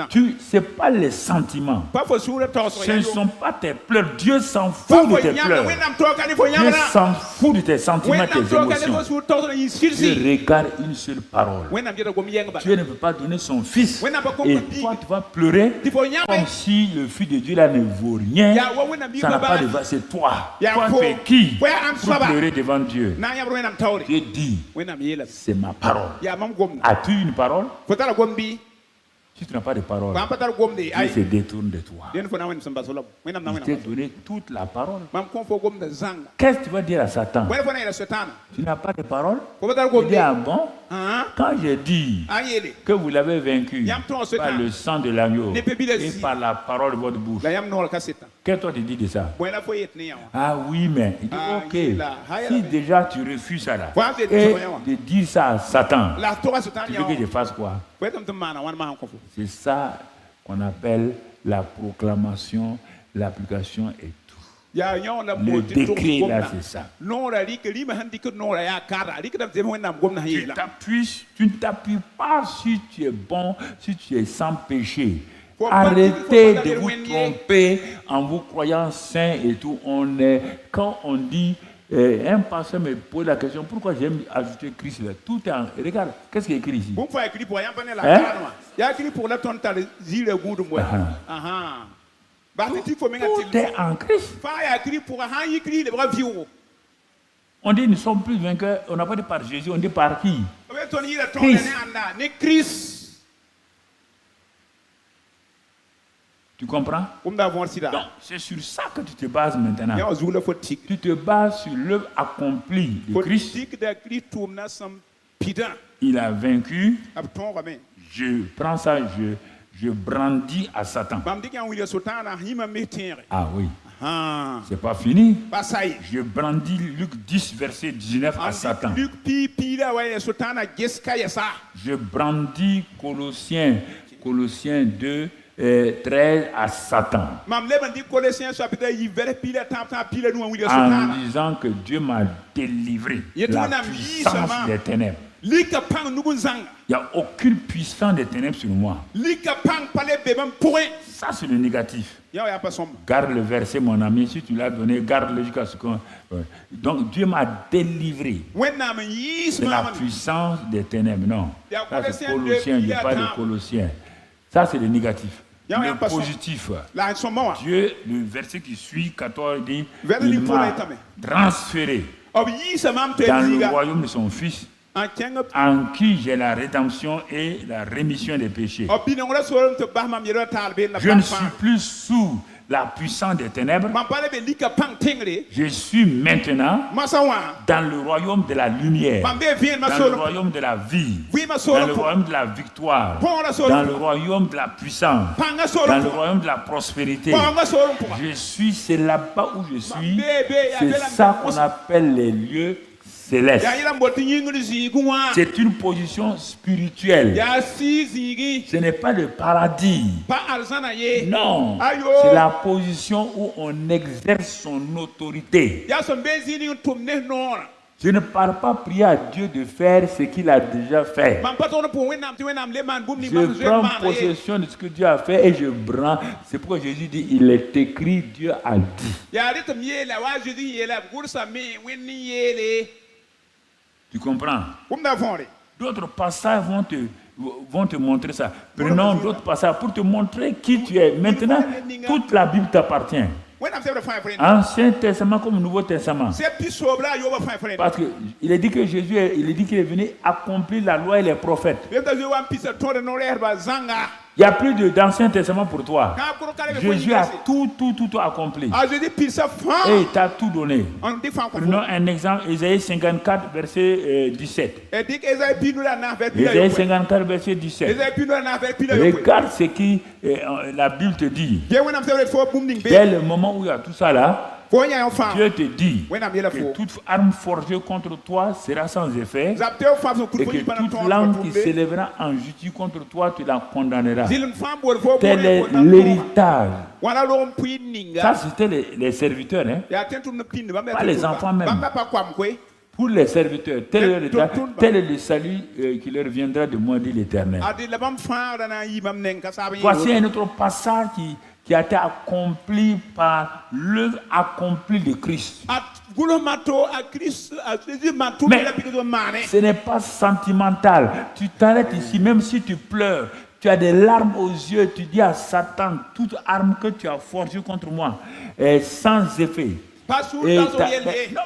Ce n'est pas les sentiments. Ce ne sont pas tes pleurs. Dieu s'en fout de tes pleurs. Dieu s'en fout de tes sentiments, tes émotions. Dieu regarde une seule parole. Dieu ne peut pas donner son fils. Et toi, tu vas pleurer comme si le Fils de Dieu là ne vaut rien. Ça n'a pas de valeur. C'est toi. Toi, tu es qui pour pleurer devant Dieu? Dieu dit, c'est ma parole. As-tu une parole? Si tu n'as pas de parole, Dieu se détourne de toi. Il t'a donné toute la parole. Qu'est-ce que tu vas dire à Satan? Tu n'as pas de parole? Il dit, ah bon? Quand j'ai dit que vous l'avez vaincu par le sang de l'agneau et par la parole de votre bouche, qu'est-ce que toi tu dis de ça? Ah oui, mais il dit, ok, si déjà tu refuses ça là, et de dire ça à Satan, tu veux que je fasse quoi? C'est ça qu'on appelle la proclamation, l'application et tout. Le décret là, c'est ça. Tu ne t'appuies pas si tu es bon, si tu es sans péché. Arrêtez de vous tromper en vous croyant saint et tout. Quand on dit, un pasteur me pose la question, pourquoi j'aime ajouter Christ là? Tout est en... Regarde, qu'est-ce qui est écrit ici? Tout est en Christ. On dit nous sommes plus vainqueurs, on n'a pas dit par Jésus, on dit par qui? Christ. Tu comprends? Donc, c'est sur ça que tu te bases maintenant. Tu te bases sur l'œuvre accomplie de Christ. Il a vaincu. Je prends ça, je brandis à Satan. Ah oui. C'est pas fini. Je brandis Luc 10, verset 19 à Satan. Je brandis Colossiens 2, 13 à Satan. En disant que Dieu m'a délivré de la puissance des ténèbres. Il n'y a aucune puissance des ténèbres sur moi. Ça, c'est le négatif. Garde le verset, mon ami. Si tu l'as donné, garde-le jusqu'à ce qu'on... Donc, Dieu m'a délivré de la puissance des ténèbres. Non. Ça, c'est Colossiens. Il n'y a pas de Colossiens. Ça, c'est le négatif. Le positif. Dieu, le verset qui suit, 14, dit il m'a transféré dans le royaume de son Fils, en qui j'ai la rédemption et la rémission des péchés. Je ne suis plus sous la puissance des ténèbres. Je suis maintenant dans le royaume de la lumière, dans le royaume de la vie, dans le royaume de la victoire, dans le royaume de la puissance, dans le royaume de la prospérité. C'est là-bas où je suis. C'est ça qu'on appelle les lieux céleste. C'est une position spirituelle. Ce n'est pas le paradis. Non. C'est la position où on exerce son autorité. Je ne parle pas prier à Dieu de faire ce qu'il a déjà fait. Je prends possession de ce que Dieu a fait et je branle. C'est pourquoi Jésus dit, il est écrit, Dieu a dit. Tu comprends? D'autres passages vont te montrer ça. Prenons d'autres passages pour te montrer qui tu es. Maintenant, toute la Bible t'appartient. Ancien Testament comme Nouveau Testament. Parce qu'il est dit que Jésus, il est dit qu'il est venu accomplir la loi et les prophètes. Il n'y a plus d'Ancien Testament pour toi. Jésus a tout accompli. Et il t'a tout donné. Prenons un exemple, Ésaïe 54, verset 17. Ésaïe 54, verset 17. Regarde ce que la Bible te dit. Dès le moment où il y a tout ça là, Dieu te dit que toute arme forgée contre toi sera sans effet et que toute langue qui s'élèvera en justice contre toi, tu la condamneras. Tel est l'héritage. Ça, c'était les serviteurs, hein? Pas les enfants même. Pour les serviteurs, tel est le salut qui leur viendra de moi, dit l'Éternel. Voici un autre passage qui a été accompli par l'œuvre accomplie de Christ. Mais ce n'est pas sentimental. Tu t'arrêtes ici, même si tu pleures, tu as des larmes aux yeux, tu dis à Satan, toute arme que tu as forgée contre moi est sans effet. Non,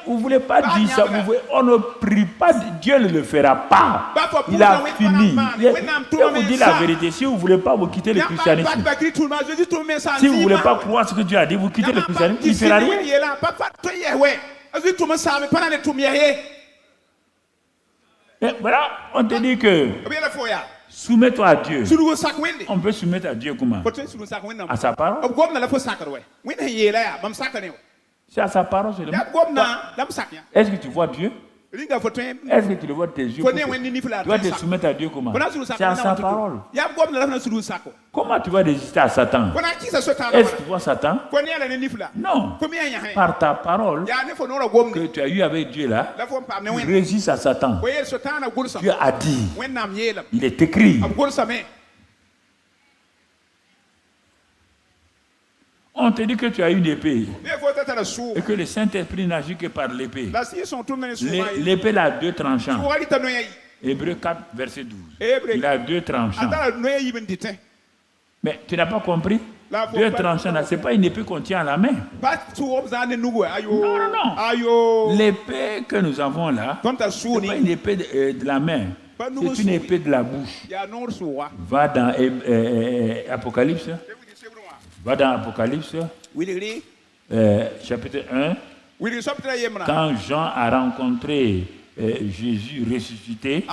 vous ne voulez pas dire ça, on ne prie pas, Dieu ne le fera pas. Il a fini. Je vous dis la vérité, si vous ne voulez pas, vous quittez le christianisme. Si vous ne voulez pas croire ce que Dieu a dit, vous quittez le christianisme, il ne fera rien. Et voilà, on te dit que soumets-toi à Dieu. On peut se soumettre à Dieu comment? À sa parole. C'est à sa parole seulement. Est-ce que tu vois Dieu? Est-ce que tu le vois de tes yeux? Tu dois te soumettre à Dieu comment? C'est à sa parole. Comment tu vas résister à Satan? Est-ce que tu vois Satan? Non. Par ta parole que tu as eue avec Dieu là, tu résistes à Satan. Dieu a dit. Il est écrit. On te dit que tu as une épée et que le Saint-Esprit n'agit que par l'épée. L'épée a 2 tranchants. Hébreux 4, verset 12. Il a 2 tranchants. Mais tu n'as pas compris? 2 tranchants, ce n'est pas une épée qu'on tient à la main. Non. L'épée que nous avons là, ce n'est pas une épée de la main. C'est une épée de la bouche. Va dans Apocalypse. Va dans Apocalypse, chapitre 1. Quand Jean a rencontré Jésus ressuscité,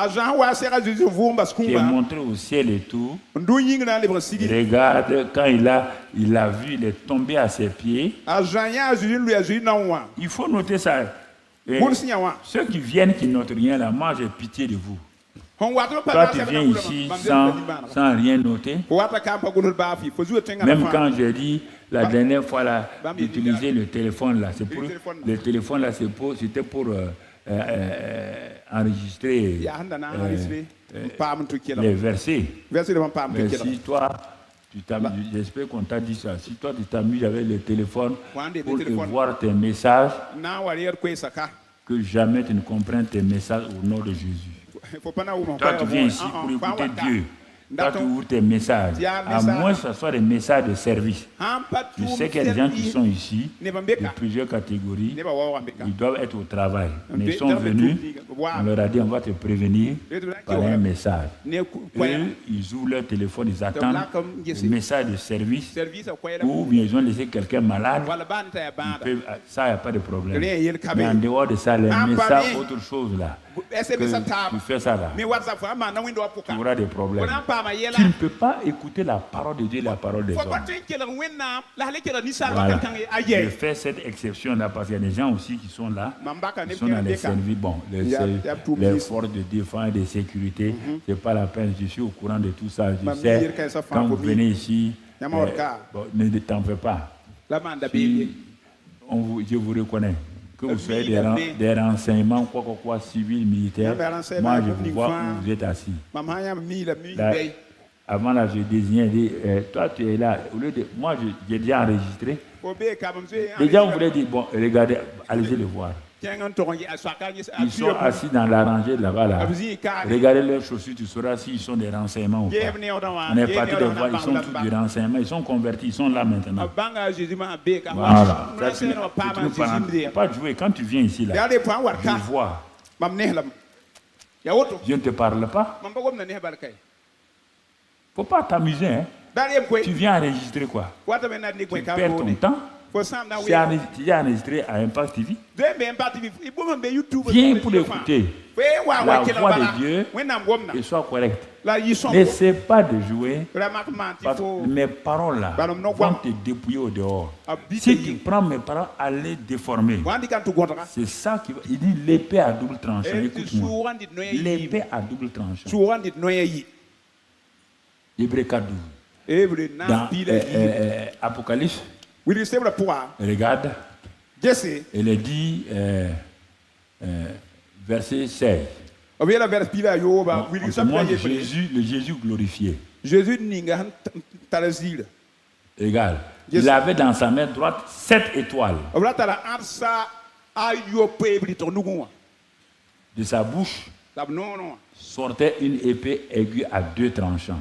qui est montré au ciel et tout. Regarde, quand il a vu, il est tombé à ses pieds. Il faut noter ça. Et ceux qui viennent, qui notent rien là, moi j'ai pitié de vous. Toi, tu viens ici sans rien noter. Même quand j'ai dit la dernière fois là, d'utiliser le téléphone là, c'était pour enregistrer les versets. Mais si toi, j'espère qu'on t'a dit ça, si toi tu t'amuses avec le téléphone pour voir tes messages, que jamais tu ne comprennes tes messages au nom de Jésus. Toi tu viens ici pour écouter Dieu. Toi, tu ouvres tes messages, à moins que ce soit des messages de service. Je sais qu'il y a des gens qui sont ici, de plusieurs catégories, ils doivent être au travail. Mais ils sont venus, on leur a dit on va te prévenir par un message. Eux, ils ouvrent leur téléphone, ils attendent un message de service, ou bien ils ont laissé quelqu'un malade, ça, il n'y a pas de problème. Mais en dehors de ça, les messages, autre chose là, que tu fais ça là, tu auras des problèmes. Tu ne peux pas écouter la parole de Dieu et la parole des hommes. Voilà. Je fais cette exception-là parce qu'il y a des gens aussi qui sont là, qui sont dans les services, bon, les forces de défense et de sécurité. Ce n'est pas la peine, je suis au courant de tout ça. Je sais, quand vous venez ici, ne t'en fais pas. Si je vous reconnais. Que vous soyez des renseignements, quoi, civils, militaires, moi je vous vois où vous êtes assis. Là, avant là, je désignais, toi tu es là, au lieu de, moi j'ai déjà enregistré. Déjà on voulait dire, bon, regardez, allez-y le voir. Ils sont assis dans la rangée là-bas. Là. Regardez leurs chaussures, tu sauras s'ils sont des renseignements ou pas. On est parti de voir, ils sont tous des renseignements, ils sont convertis, ils sont là maintenant. Voilà. Ça, tu ne peux pas jouer. Quand tu viens ici, là, je vois. Je ne te parle pas. Il ne faut pas t'amuser. Hein. Tu viens enregistrer quoi? Tu perds ton temps. Tu as enregistré à Impact TV. Viens pour l'écouter. La voix de Dieu et soit correcte. N'essaie pas de jouer. Parce que mes paroles là vont te dépouiller au dehors. Si tu prends mes paroles à les déformer, c'est ça qui va. Il dit l'épée à double tranchant. Écoute-moi. L'épée à double tranchant. Hébreux 4:12. Dans Apocalypse. Regarde, il est dit, verset 16. On demande Jésus, le Jésus glorifié. Regarde, il avait dans sa main droite 7 étoiles. De sa bouche sortait une épée aiguë à 2 tranchants.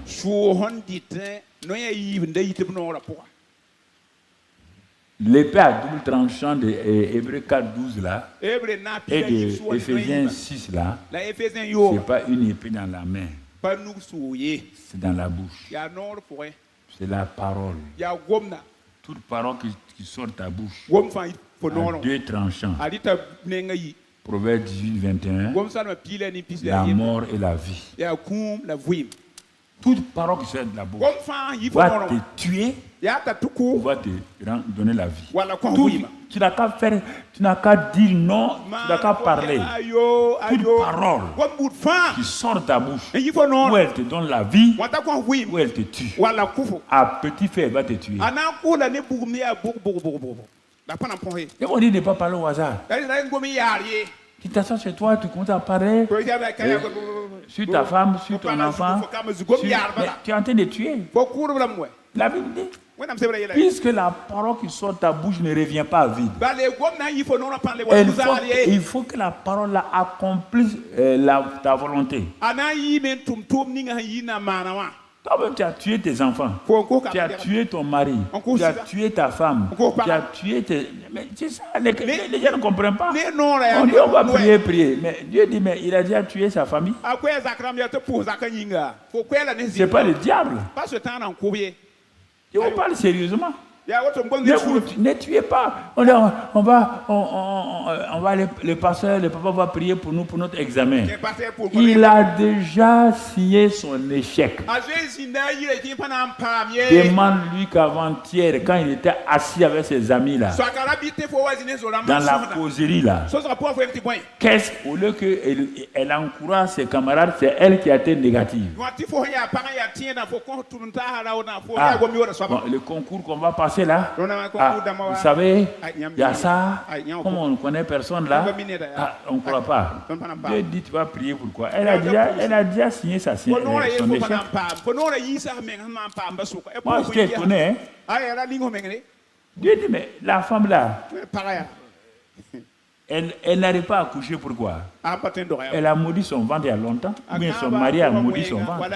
L'épée à double tranchant de Hébreux 4:12 là et de Éphésiens 6 là, c'est pas une épée dans la main, c'est dans la bouche. C'est la parole. Toute parole qui sort de ta bouche à 2 tranchants. Proverbe 18:21. La mort et la vie. Toute parole qui sort de la bouche va te tuer ou va te donner la vie. Tu n'as qu'à faire, tu n'as qu'à dire non, tu n'as qu'à parler. Toute parole qui sort de ta bouche, où elle te donne la vie, où elle te tue. À petit feu, elle va te tuer. Et on dit ne pas parler au hasard. Tu t'assois chez toi, tu commences à parler sur ta femme, sur ton enfant. Tu es en train de tuer. La Bible dit, puisque la parole qui sort de ta bouche ne revient pas vide, il faut que la parole là accomplisse ta volonté. Toi-même, tu as tué tes enfants, tu as tué ton mari, tu as tué ta femme, tu as tué tes... Mais c'est ça, les gens ne comprennent pas. On dit on va prier. Mais Dieu dit, mais il a déjà tué sa famille. C'est pas le diable. Je vous parle sérieusement. Ne tuez pas. On va le pasteur, le papa va prier pour nous pour notre examen. Il a déjà signé son échec. Demande-lui qu'avant-hier, quand il était assis avec ses amis là, dans la causerie là, au lieu qu'elle encourage ses camarades, c'est elle qui a été négative. Le concours qu'on va passer là, vous savez, il y a ça, comme on ne connaît personne là, on ne croit pas. Dieu dit, tu vas prier pourquoi? Elle a déjà signé son échec. Moi, je t'ai étonné. Dieu dit, mais la femme là, elle n'arrive pas à coucher, pourquoi? Elle a maudit son ventre il y a longtemps, ou bien son mari a maudit son ventre.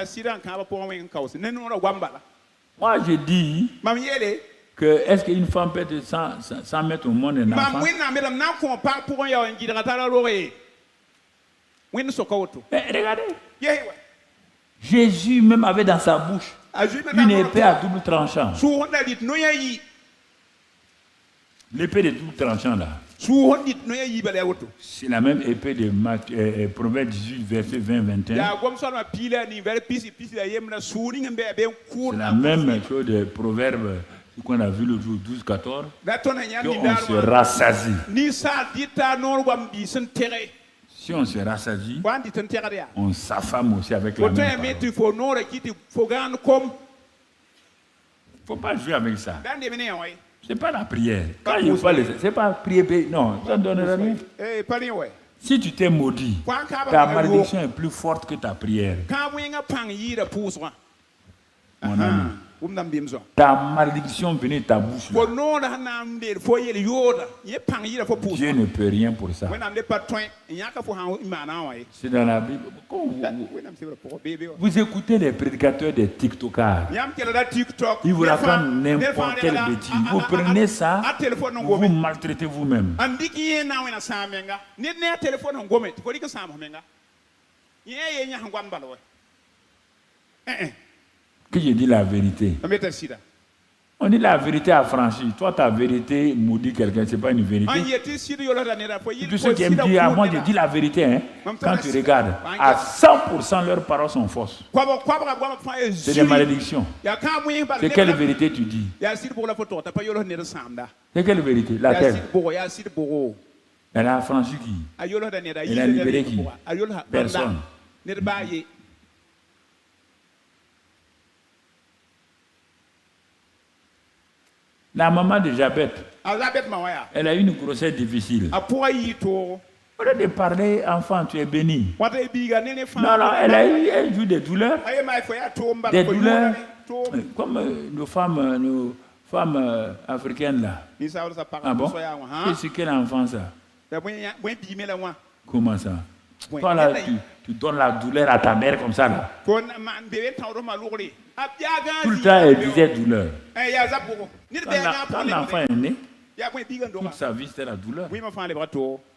Moi, je dis que est-ce qu'une femme peut être sans mettre au monde un enfant? Mais regardez, Jésus même avait dans sa bouche une épée à double tranchant. L'épée de double tranchant là, c'est la même épée de Proverbe 18, verset 20-21. C'est la même chose de Proverbe qu'on a vu le jour 12-14. On se rassasie. Si on se rassasie, on s'affame aussi avec la même parole. Il ne faut pas jouer avec ça. Ce n'est pas la prière. Quand il parle, ce n'est pas prier. Non, ça ne donnera rien. Si tu t'es maudit, ta malédiction est plus forte que ta prière. Mon ami. Ta malédiction venait de ta bouche. Dieu ne peut rien pour ça. C'est dans la Bible. Vous écoutez les prédicateurs des TikTokers. Ils vous racontent n'importe quelle bêtise. Vous prenez ça, vous maltraitez vous-même. Que je dis la vérité. On dit la vérité affranchie. Toi, ta vérité maudit quelqu'un, ce n'est pas une vérité. Tous ceux qui aiment dire, moi je dis la vérité, hein, quand tu regardes, à 100% leurs paroles sont fausses. C'est des malédictions. C'est quelle vérité tu dis? C'est quelle vérité? Laquelle? Elle a affranchi qui? Elle a libéré qui? Personne. La maman de Jabet, elle a eu une grossesse difficile. Au lieu de parler, enfant, tu es béni. Non, elle a eu un jour des douleurs. Des douleurs, comme nos femmes africaines là. Ah bon? C'est quel enfant ça? Comment ça? Toi là, tu donnes la douleur à ta mère comme ça là. Tout le temps, elle disait douleur. Quand l'enfant est né, toute sa vie c'était la douleur.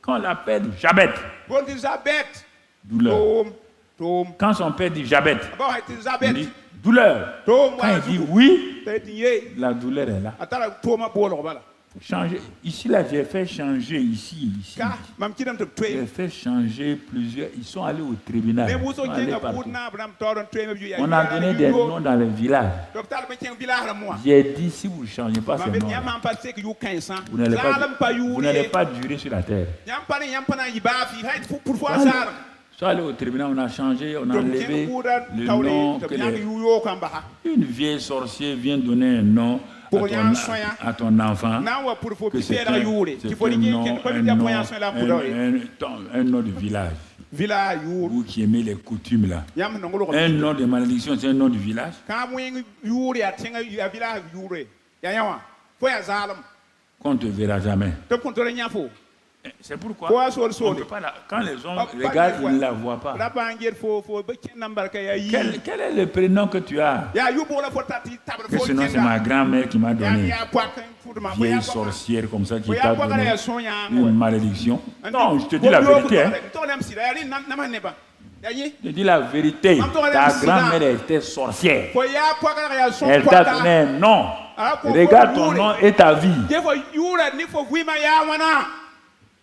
Quand on l'appelle Jabet, douleur. Quand son père dit Jabet, il dit douleur. Quand il dit oui, la douleur est là. Changer. Ici, là, j'ai fait changer ici. J'ai fait changer plusieurs. Ils sont allés au tribunal. On a donné des noms dans les villages. J'ai dit, si vous ne changez pas ces noms, vous n'allez pas durer sur la terre. Soit allé au tribunal, on a changé, on a enlevé le nom. Une vieille sorcière vient donner un nom à ton enfant, que c'est un nom de village. Vous qui aimez les coutumes là. Un nom de malédiction, c'est un nom du village. Qu'on ne te verra jamais. C'est pourquoi on peut pas quand les hommes regardent, ils ne la voient pas. Quel est le prénom que tu as? Que ce nom, c'est ma grand-mère qui m'a donné. Vieille sorcière comme ça qui t'a donné une malédiction. Non, je te dis la vérité. Hein. Je dis la vérité. Ta grand-mère était sorcière. Elle t'a donné un nom. Regarde ton nom et ta vie.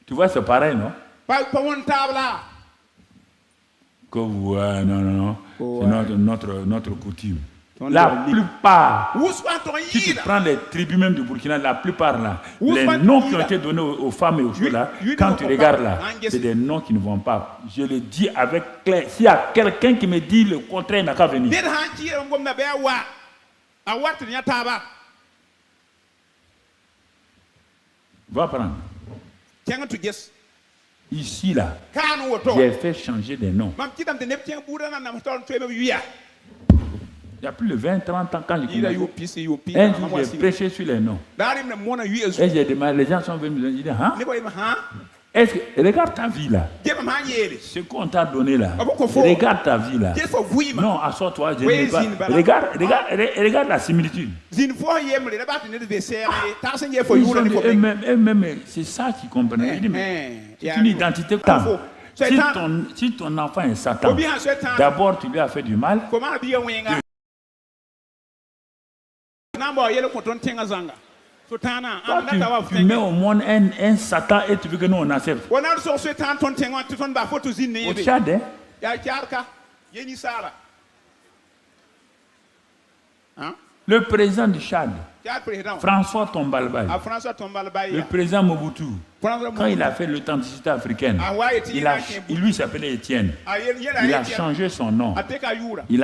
Tu vois, c'est pareil, non? Que vous, non. C'est notre coutume. La plupart, si tu prends les tribus même du Burkina, la plupart là, les noms qui ont été donnés aux femmes et aux filles là, quand tu regardes là, c'est des noms qui ne vont pas. Je le dis avec clair. S'il y a quelqu'un qui me dit le contraire, il n'a qu'à venir. Va prendre. Ici là, j'ai fait changer des noms. Il y a plus de 20-30 ans quand j'ai prêché sur les noms. Et j'ai demandé, les gens sont venus me dire, hein? Est-ce que, regarde ta vie là. Ce qu'on t'a donné là. Regarde ta vie là. Non, assois-toi, je ne pas. Regarde la similitude. Eux-mêmes, c'est ça qu'ils comprennent. C'est une identité. Si ton enfant est Satan, d'abord tu lui as fait du mal. Toi, tu mets au monde un Satan et tu veux que nous on accepte. Au Tchad, le président du Tchad, François Tombalbaye, le président Mobutu, quand il a fait l'authenticité africaine, lui s'appelait Étienne. Il a changé son nom. Il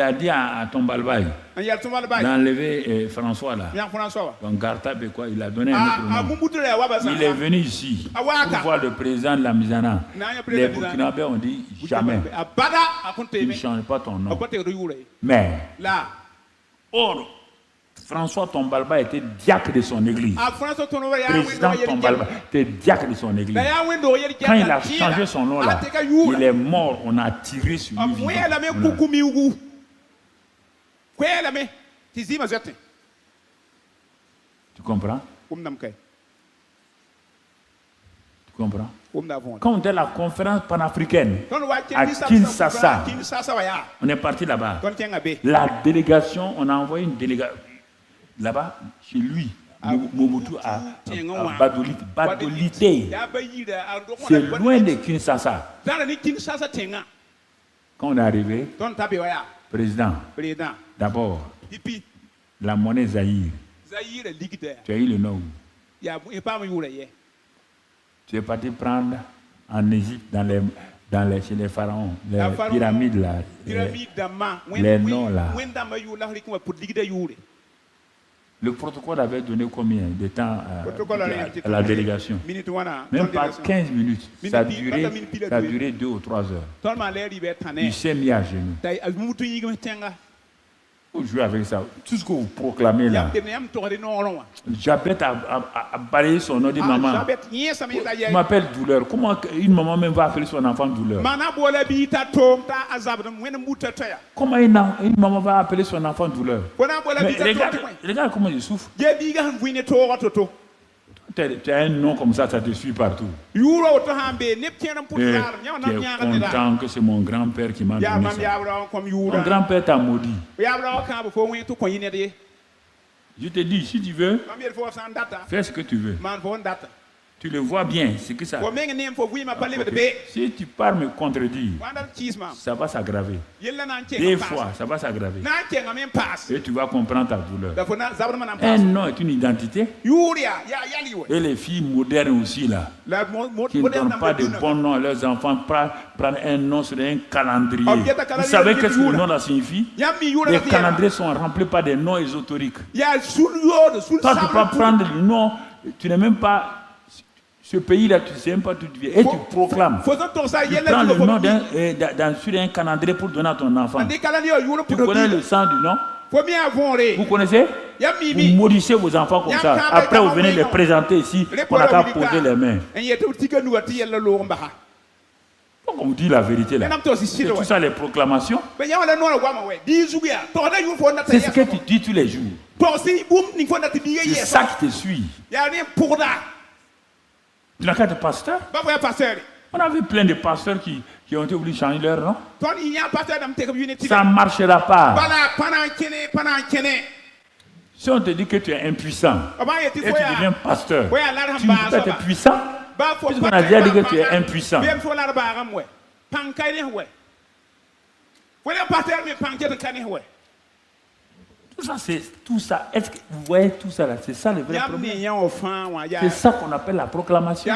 a dit à Tombalbaye d'enlever François là. Donc Gartabé quoi, il a donné un autre nom. Il est venu ici pour voir le président de la Mizana. Les Burkinabés ont dit jamais. Il ne change pas ton nom. Mais or, François Tombalbaye était diacre de son église. Président Tombalbaye était diacre de son église. Quand il a changé son nom là, il est mort, on a tiré sur lui vivant. Tu comprends? Tu comprends? Quand on était à la conférence panafricaine à Kinshasa, on est parti là-bas. La délégation, on a envoyé une délégation là-bas, chez lui, Mobutu à Badolité. C'est loin de Kinshasa. Quand on est arrivé, président, d'abord, la monnaie Zaïre. Tu as eu le nom où? Tu es parti prendre en Égypte, chez les pharaons, les pyramides là, les noms là. Le protocole avait donné combien de temps à la délégation? Même pas 15 minutes. Ça a duré 2 ou 3 heures. Il s'est mis à genoux. Vous jouez avec ça. Tout ce que vous proclamez là. Jabet a balayé son nom de maman. Je m'appelle douleur. Comment une maman même va appeler son enfant douleur? Comment une maman va appeler son enfant douleur? Regarde comment il souffre. Tu as un nom comme ça te suit partout. Tu es content que c'est mon grand-père qui m'a donné ça. Mon grand-père t'a maudit. Je te dis, si tu veux, fais ce que tu veux. Tu le vois bien, c'est que ça. Si tu pars me contredire, ça va s'aggraver. Des fois, ça va s'aggraver. Et tu vas comprendre ta douleur. Un nom est une identité. Et les filles modernes aussi, là, qui ne donnent pas de bons noms à leurs enfants, prennent un nom sur un calendrier. Vous savez qu'est-ce que le nom là signifie? Les calendriers sont remplis par des noms ésotériques. Toi, tu peux prendre le nom, tu n'es même pas... Ce pays-là, tu ne sais même pas d'où tu viens. Et tu proclames. Tu prends le nom sur un calendrier pour donner à ton enfant. Tu connais le sens du nom? Vous connaissez? Vous maudissez vos enfants comme ça. Après, vous venez les présenter ici. On n'a qu'à poser les mains. On vous dit la vérité là. C'est tout ça les proclamations. C'est ce que tu dis tous les jours. C'est ça qui te suit. Tu n'as qu'à être pasteur. On a vu plein de pasteurs qui ont été obligés de changer leur nom. Ça ne marchera pas. Si on te dit que tu es impuissant et tu deviens pasteur, tu ne peux pas être puissant. Puisqu'on a déjà dit que tu es impuissant. Tout ça, est-ce que vous voyez tout ça là? C'est ça le vrai problème. C'est ça qu'on appelle la proclamation.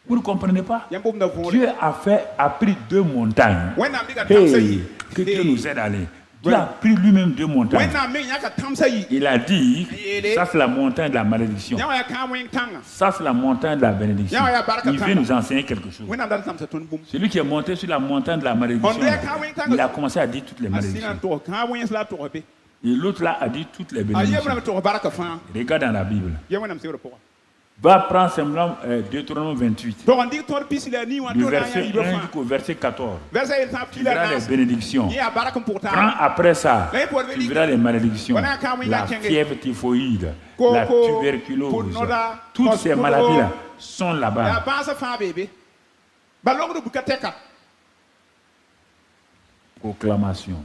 Vous ne comprenez pas? Dieu a pris 2 montagnes. Hey, que Dieu nous aide à aller. Dieu a pris lui-même 2 montagnes. Il a dit, ça c'est la montagne de la malédiction. Ça c'est la montagne de la bénédiction. Il veut nous enseigner quelque chose. Celui qui est monté sur la montagne de la malédiction, il a commencé à dire toutes les malédictions. Et l'autre là a dit toutes les bénédictions. Regarde dans la Bible. Va prendre simplement Deutéronome 28. Du verset 1 jusqu'au verset 14. Tu verras les bénédictions. Prends après ça, tu verras les malédictions. La fièvre typhoïde, la tuberculose. Toutes ces maladies-là sont là-bas. Proclamation.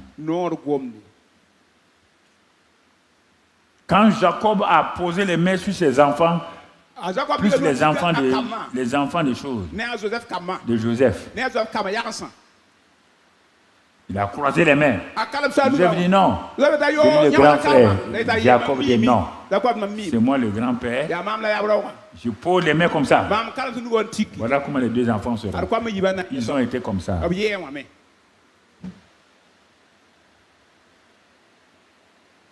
Quand Jacob a posé les mains sur ses enfants, plus les enfants des choses de Joseph, il a croisé les mains. Joseph dit non. C'est le grand frère. Jacob dit non. C'est moi le grand-père. Je pose les mains comme ça. Voilà comment les 2 enfants seront. Ils ont été comme ça.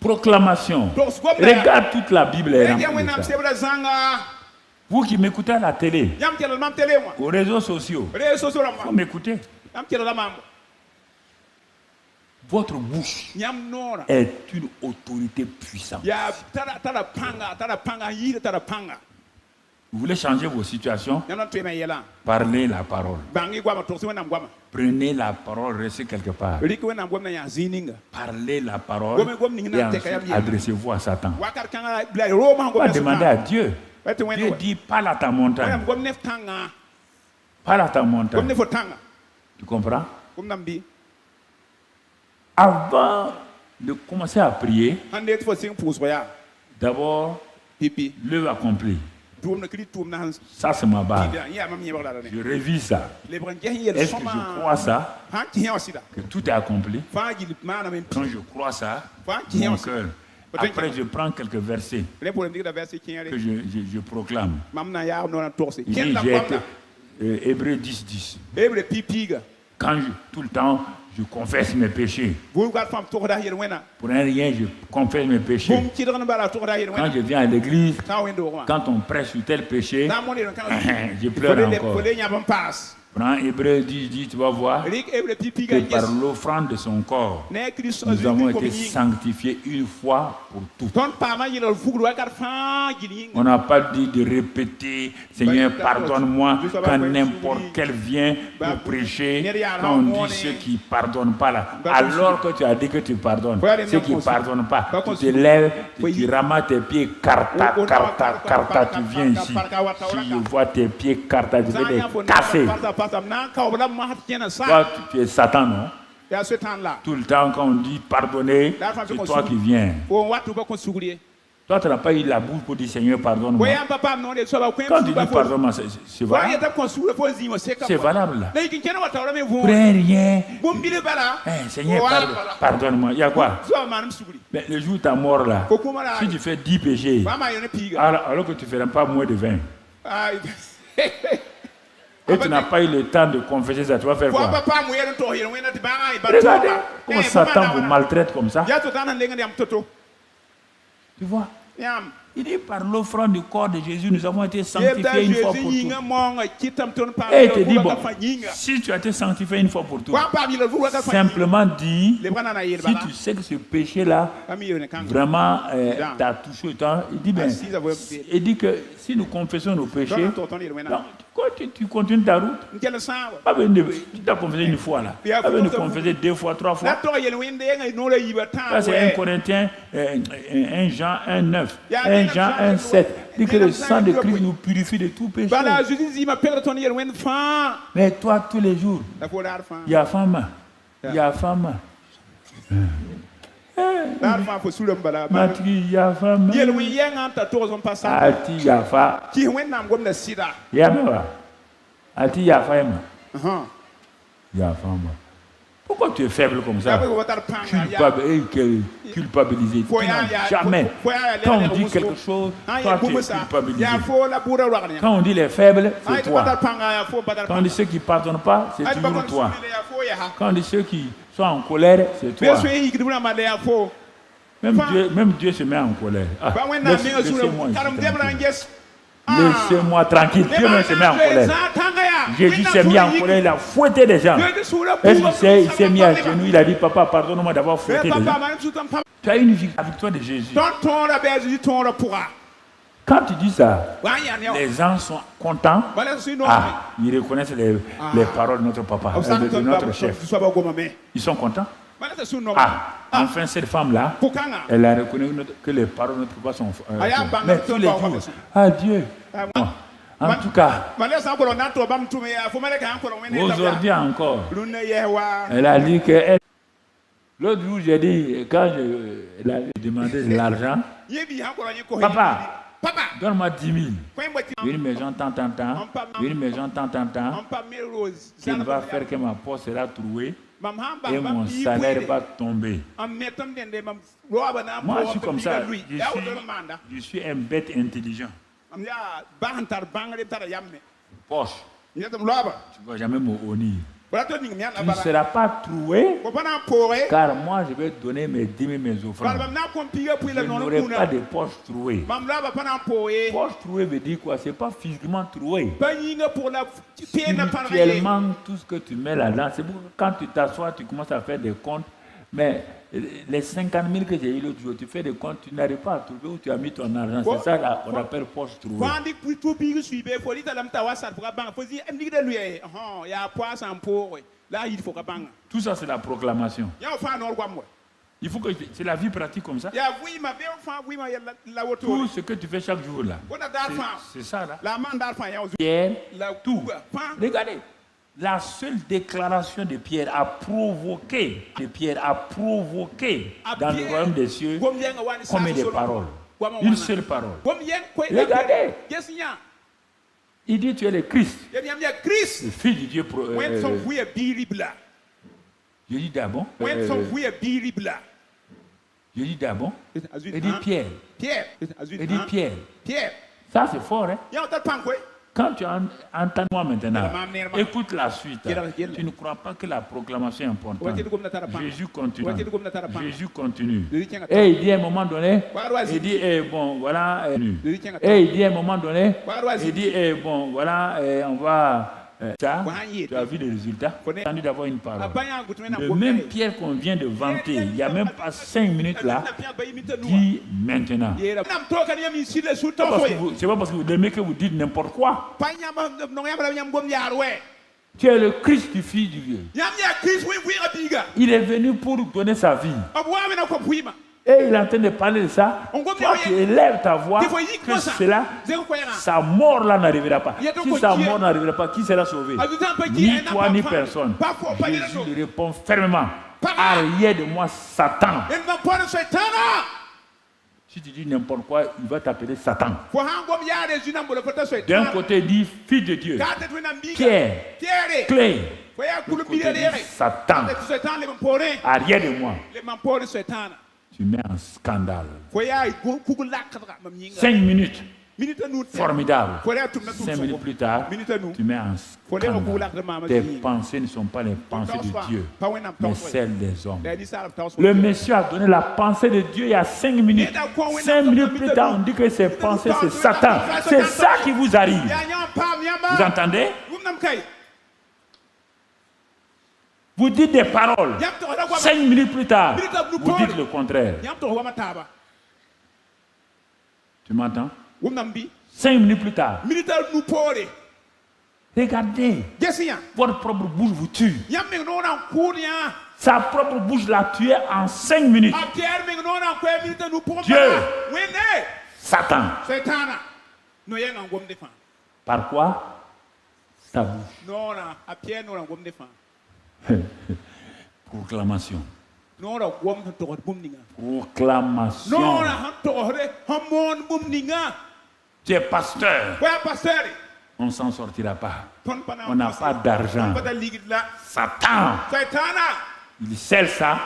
Proclamation. Regarde toute la Bible est remplie de ça. Vous qui m'écoutez à la télé, aux réseaux sociaux, vous m'écoutez. Votre bouche est une autorité puissante. Vous voulez changer vos situations? Parlez la parole. Prenez la parole, restez quelque part. Parlez la parole et ensuite adressez-vous à Satan. Pas demander à Dieu. Dieu dit, parle à ta montagne. Parle à ta montagne. Tu comprends? Avant de commencer à prier, d'abord, l'œuvre accomplie. Ça, c'est ma base. Je révise ça. Est-ce que je crois ça? Que tout est accompli? Quand je crois ça, mon cœur. Après, je prends quelques versets que je proclame. J'ai été Hébreux 10. Quand tout le temps, je confesse mes péchés. Pour un rien, je confesse mes péchés. Quand je viens à l'église, quand on prêche sur tel péché, je pleure encore. Prends Hébreux 10, tu vas voir que par l'offrande de son corps, nous avons été sanctifiés une fois pour toutes. On n'a pas dit de répéter, Seigneur, pardonne-moi, quand n'importe quel vient pour prêcher, quand on dit ceux qui ne pardonnent pas là. Alors que tu as dit que tu pardonnes, ceux qui ne pardonnent pas, tu te lèves, tu ramasses tes pieds, carta, tu viens ici. Si je vois tes pieds, carta, je vais les casser. Toi, tu es Satan, non? Tout le temps, quand on dit pardonner, c'est toi qui viens. Toi, tu n'as pas eu la bouche pour dire Seigneur, pardonne-moi. Quand tu dis pardonne-moi, c'est valable. C'est valable. Pour rien. Seigneur, pardonne-moi. Il y a quoi? Mais le jour où tu es mort là, si tu fais 10 péchés, alors que tu ne feras pas moins de 20. Et tu n'as pas eu le temps de confesser ça, tu vas faire quoi? Regardez comment Satan vous maltraite comme ça. Tu vois? Il dit par l'offrande du corps de Jésus, nous avons été sanctifiés une fois pour toutes. Et il te dit, bon, si tu as été sanctifié une fois pour toutes, simplement dis, si tu sais que ce péché-là, vraiment, t'a touché autant, il dit, il dit que si nous confessons nos péchés, tu continues ta route. Tu t'as confessé une fois là. Tu as confessé 2 fois, 3 fois. Ça, c'est 1 Corinthiens, 1 Jean 1, 9. 1 Jean 1, 7. Dit que le sang de Christ nous purifie de tout péché. Mais toi, tous les jours, il y a femme. Il y a femme. Matri Yafa. Ati Yafa. Yama. Ati Yafa. Yafa. Pourquoi tu es faible comme ça? Culpabilisé. Tu n'as jamais. Quand on dit quelque chose, toi tu es culpabilisé. Quand on dit les faibles, c'est toi. Quand on dit ceux qui ne pardonnent pas, c'est toujours toi. Quand on dit ceux qui sont en colère, c'est toi. Même Dieu se met en colère. Ah, laissez-moi tranquille. Dieu même se met en colère. Jésus s'est mis en colère, il a fouetté des gens. Est-ce qu'il s'est mis à genoux, il a dit, papa, pardonne-moi d'avoir fouetté des gens. Tu as une victoire de Jésus. Quand tu dis ça, les gens sont contents. Ah, ils reconnaissent les paroles de notre papa, de notre chef. Ils sont contents. Ah, enfin cette femme-là, elle a reconnu que les paroles de notre papa sont mais tous les jours, ah Dieu. En tout cas, aujourd'hui encore, elle a dit que l'autre jour, j'ai dit, quand elle a demandé de l'argent, papa, donne-moi 10 000. Une maison tant, une maison tant, qui va faire que ma poche sera trouée. Et mon salaire va tomber. Moi, je suis comme ça. Je suis un bête intelligent. Poche. Tu ne vas jamais me honir. Tu ne seras pas troué, car moi je vais donner mes 10 000, mes offrandes. Je n'aurai pas de poche trouée. Poche trouée veut dire quoi? Ce n'est pas physiquement troué. Spirituellement, tout ce que tu mets là-dedans, c'est pour que quand tu t'assois, tu commences à faire des comptes. Mais les 50 000 que j'ai eu l'autre jour, tu fais des comptes, tu n'arrives pas à trouver où tu as mis ton argent. C'est ça là, qu'on appelle poche trouée. Tout ça, c'est la proclamation. Il faut que c'est la vie pratique comme ça. Tout ce que tu fais chaque jour là, c'est ça là. Pierre, tout. Regardez. La seule déclaration de Pierre a provoqué, dans le royaume des cieux combien de paroles? Une seule parole. Regardez. Il dit tu es le Christ, le Fils du Dieu. Je dis d'abord. Je dis d'abord. Il dit Pierre. Il dit Pierre. Ça c'est fort, hein? Quand tu entends moi maintenant, écoute la suite. Tu ne crois pas que la proclamation est importante. Jésus continue. Et il dit à un moment donné, il dit, bon, voilà. Et il dit à un moment donné, il dit, bon, voilà, on va... Ça, tu as vu les résultats. Tu as entendu d'avoir une parole. Le même Pierre qu'on vient de vanter, il n'y a même pas 5 minutes là, dit maintenant. C'est pas parce que vous aimez que vous dites n'importe quoi. Tu es le Christ du Fils du Dieu. Il est venu pour donner sa vie. Et il est en train de parler de ça. Toi, tu élèves ta voix que cela, sa mort là n'arrivera pas. Si sa mort n'arrivera pas, qui sera sauvé? Ni toi, ni personne. Jésus lui répond fermement. Arrière de moi, Satan. Si tu dis n'importe quoi, il va t'appeler Satan. D'un côté, il dit Fils de Dieu. Pierre, clé. De l'autre côté, il dit Satan. Arrière de moi. Tu mets un scandale. 5 minutes. Formidable. 5 minutes plus tard, tu mets un scandale. Tes pensées ne sont pas les pensées de Dieu, mais celles des hommes. Le monsieur a donné la pensée de Dieu il y a 5 minutes. 5 minutes plus tard, on dit que ses pensées, c'est Satan. C'est ça qui vous arrive. Vous entendez? Vous dites des paroles. 5 minutes plus tard, vous dites le contraire. Tu m'entends? 5 minutes plus tard. Regardez. Votre propre bouche vous tue. Sa propre bouche l'a tué en 5 minutes. Dieu. Satan. Par quoi? Sa bouche. Proclamation. Proclamation. Tu es pasteur. On ne s'en sortira pas. On n'a pas d'argent. Satan, il scelle ça.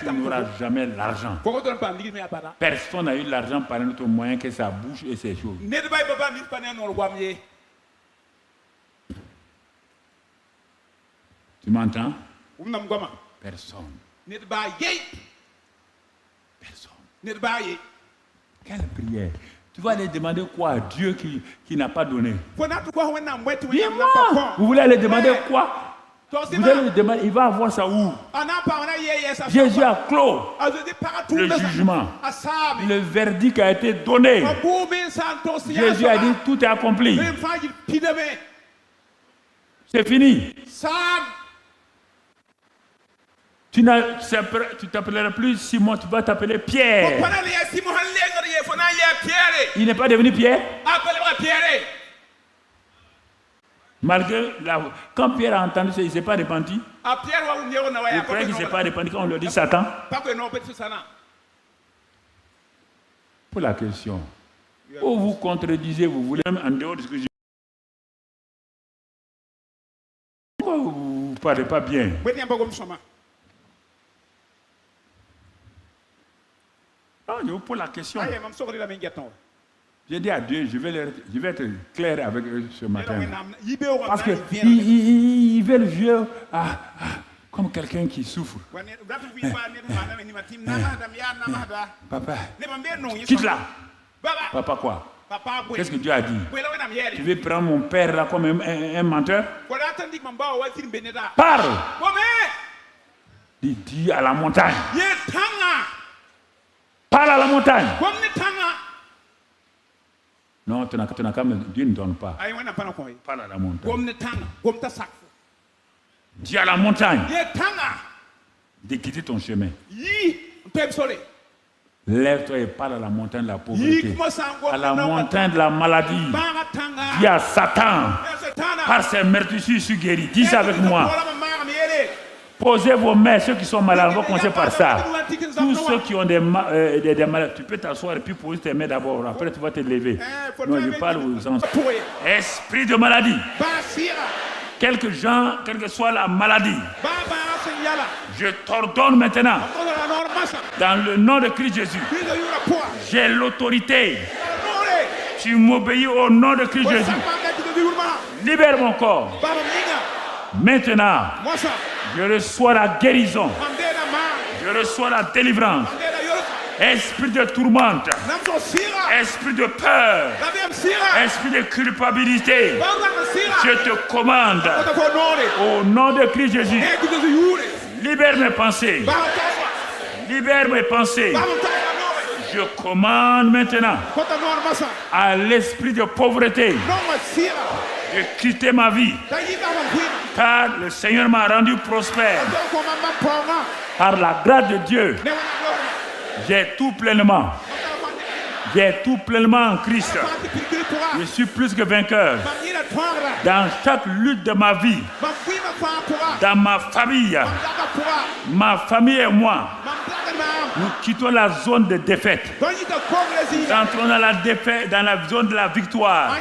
Tu n'auras jamais l'argent. Personne n'a eu l'argent par un autre moyen que sa bouche et ses choses. Tu m'entends? Personne. Personne. Quelle prière? Tu vas aller demander quoi à Dieu qui n'a pas donné? Dis-moi, vous voulez aller demander quoi? Vous allez lui demander, il va avoir ça où? Jésus a clos le jugement. Le verdict a été donné. Jésus a dit tout est accompli. C'est fini. Tu t'appelleras plus Simon, tu vas t'appeler Pierre. Il n'est pas devenu Pierre? Malgré quand Pierre a entendu ça, il ne s'est pas repenti. Il croyait qu'il ne s'est pas repenti quand on lui dit Satan. Pour la question, où vous contredisez, vous voulez même en dehors de ce que je dis. Pourquoi vous ne parlez pas bien? Non, je vous pose la question. J'ai dit à Dieu, je vais être clair avec eux ce matin. Parce qu'ils veulent jouer comme quelqu'un qui souffre. Papa, quitte-la. Papa quoi? Qu'est-ce que Dieu a dit? Tu veux prendre mon père là comme un menteur? Parle! Dis à la montagne. Parle à la montagne. Non, tu n'as qu'à me... Dieu ne donne pas. Parle à la montagne. Dis à la montagne de quitter ton chemin. Lève-toi et parle à la montagne de la pauvreté, à la montagne de la maladie. Dis à Satan, par ses meurtrissures, je suis guéri. Dis ça avec moi. Posez vos mains, ceux qui sont malades, on va commencer par ça. Tous ceux qui ont des malades, tu peux t'asseoir et puis poser tes mains d'abord. Après, tu vas te lever. Non, je parle aux enfants. Esprit de maladie. Quel que soit la maladie, je t'ordonne maintenant, dans le nom de Christ Jésus, j'ai l'autorité. Tu m'obéis au nom de Christ Jésus. Libère mon corps. Maintenant, je reçois la guérison. Je reçois la délivrance. Esprit de tourmente. Esprit de peur. Esprit de culpabilité. Je te commande au nom de Christ Jésus. Libère mes pensées. Libère mes pensées. Je commande maintenant à l'esprit de pauvreté de quitter ma vie. Car le Seigneur m'a rendu prospère. Par la grâce de Dieu, j'ai tout pleinement. J'ai tout pleinement en Christ. Je suis plus que vainqueur. Dans chaque lutte de ma vie, dans ma famille et moi, nous quittons la zone de défaite. Nous entrons dans la zone de la victoire.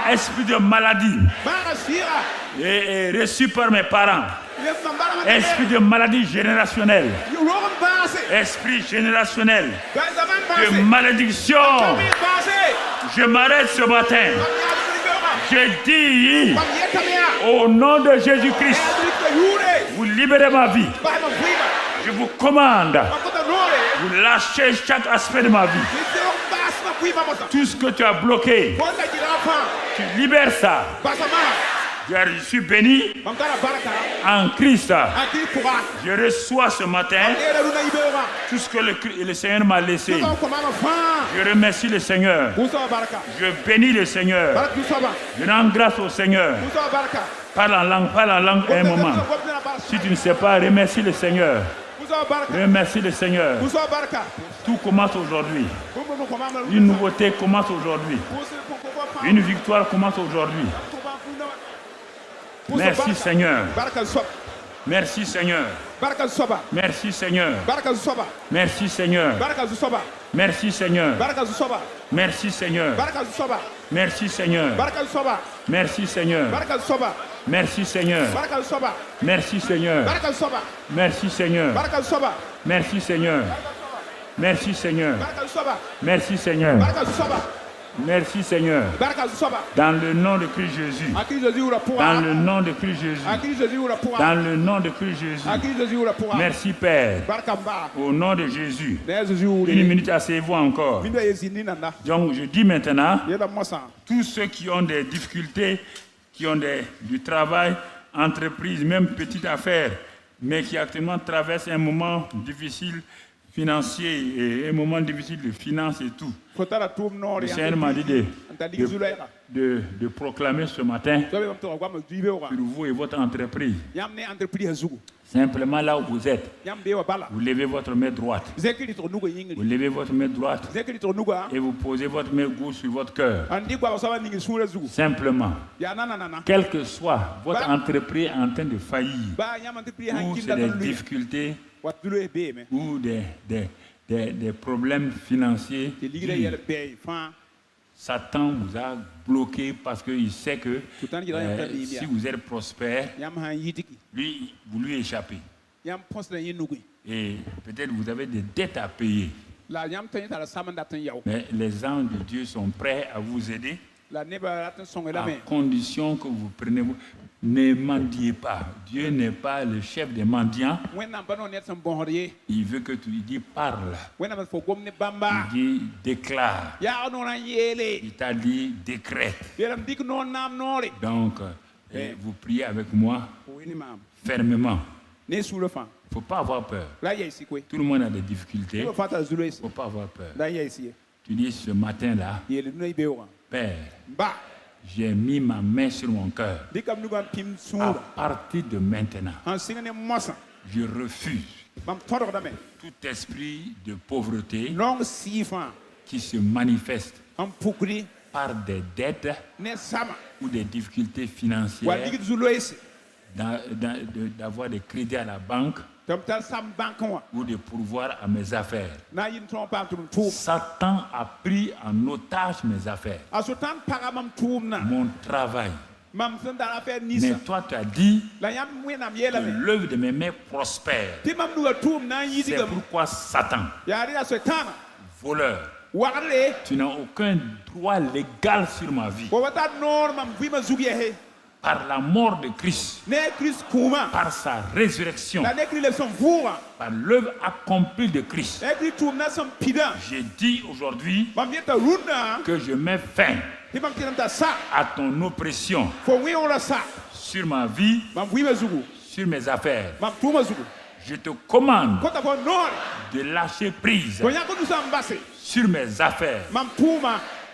Esprit de maladie est reçu par mes parents. Esprit de maladie générationnelle. Esprit générationnel de malédiction. Je m'arrête ce matin. Je dis au nom de Jésus-Christ, vous libérez ma vie. Je vous commande, vous lâchez chaque aspect de ma vie. Tout ce que tu as bloqué, tu libères ça. Je suis béni en Christ. Je reçois ce matin tout ce que le Seigneur m'a laissé. Je remercie le Seigneur. Je bénis le Seigneur. Je rends grâce au Seigneur. Parle en langue un moment. Si tu ne sais pas, remercie le Seigneur. Remercie le Seigneur. Tout commence aujourd'hui. Une nouveauté commence aujourd'hui. Une victoire commence aujourd'hui. Merci Seigneur. Merci Seigneur. Merci Seigneur. Merci Seigneur. Merci Seigneur. Merci Seigneur. Merci Seigneur. Merci Seigneur. Merci Seigneur. Merci Seigneur. Merci Seigneur. Merci Seigneur. Merci Seigneur. Merci Seigneur. Merci Seigneur. Dans le nom de Christ Jésus. Dans le nom de Christ Jésus. Dans le nom de Christ Jésus. Merci Père. Au nom de Jésus. Une minute, asseyez-vous encore. Donc je dis maintenant, tous ceux qui ont des difficultés, qui ont du travail, entreprise, même petite affaire, mais qui actuellement traversent un moment difficile financier et un moment difficile de finances et tout. Le Seigneur m'a dit de proclamer ce matin sur vous et votre entreprise. Simplement là où vous êtes, vous levez votre main droite. Vous levez votre main droite et vous posez votre main gauche sur votre cœur. Simplement, quelle que soit votre entreprise en train de faillir, ou c'est des difficultés, ou des problèmes financiers, Satan vous a bloqué parce qu'il sait que si vous êtes prospère, lui, vous lui échappez. Et peut-être vous avez des dettes à payer. Mais les anges de Dieu sont prêts à vous aider à condition que vous preniez. Ne mendiez pas. Dieu n'est pas le chef des mendiants. Il veut que tu lui dises parle. Il dit déclare. Il t'a dit décrète. Donc, vous priez avec moi fermement. Il ne faut pas avoir peur. Tout le monde a des difficultés. Il ne faut pas avoir peur. Tu dis ce matin-là, Père, j'ai mis ma main sur mon cœur. À partir de maintenant, je refuse tout esprit de pauvreté qui se manifeste par des dettes ou des difficultés financières, d'avoir des crédits à la banque ou de pourvoir à mes affaires. Satan a pris en otage mes affaires, mon travail. Mais toi, tu as dit que l'œuvre de mes mains prospère. C'est pourquoi Satan, voleur, tu n'as aucun droit légal sur ma vie. Par la mort de Christ, par sa résurrection, par l'œuvre accomplie de Christ, j'ai dit aujourd'hui que je mets fin à ton oppression sur ma vie, sur mes affaires. Je te commande de lâcher prise sur mes affaires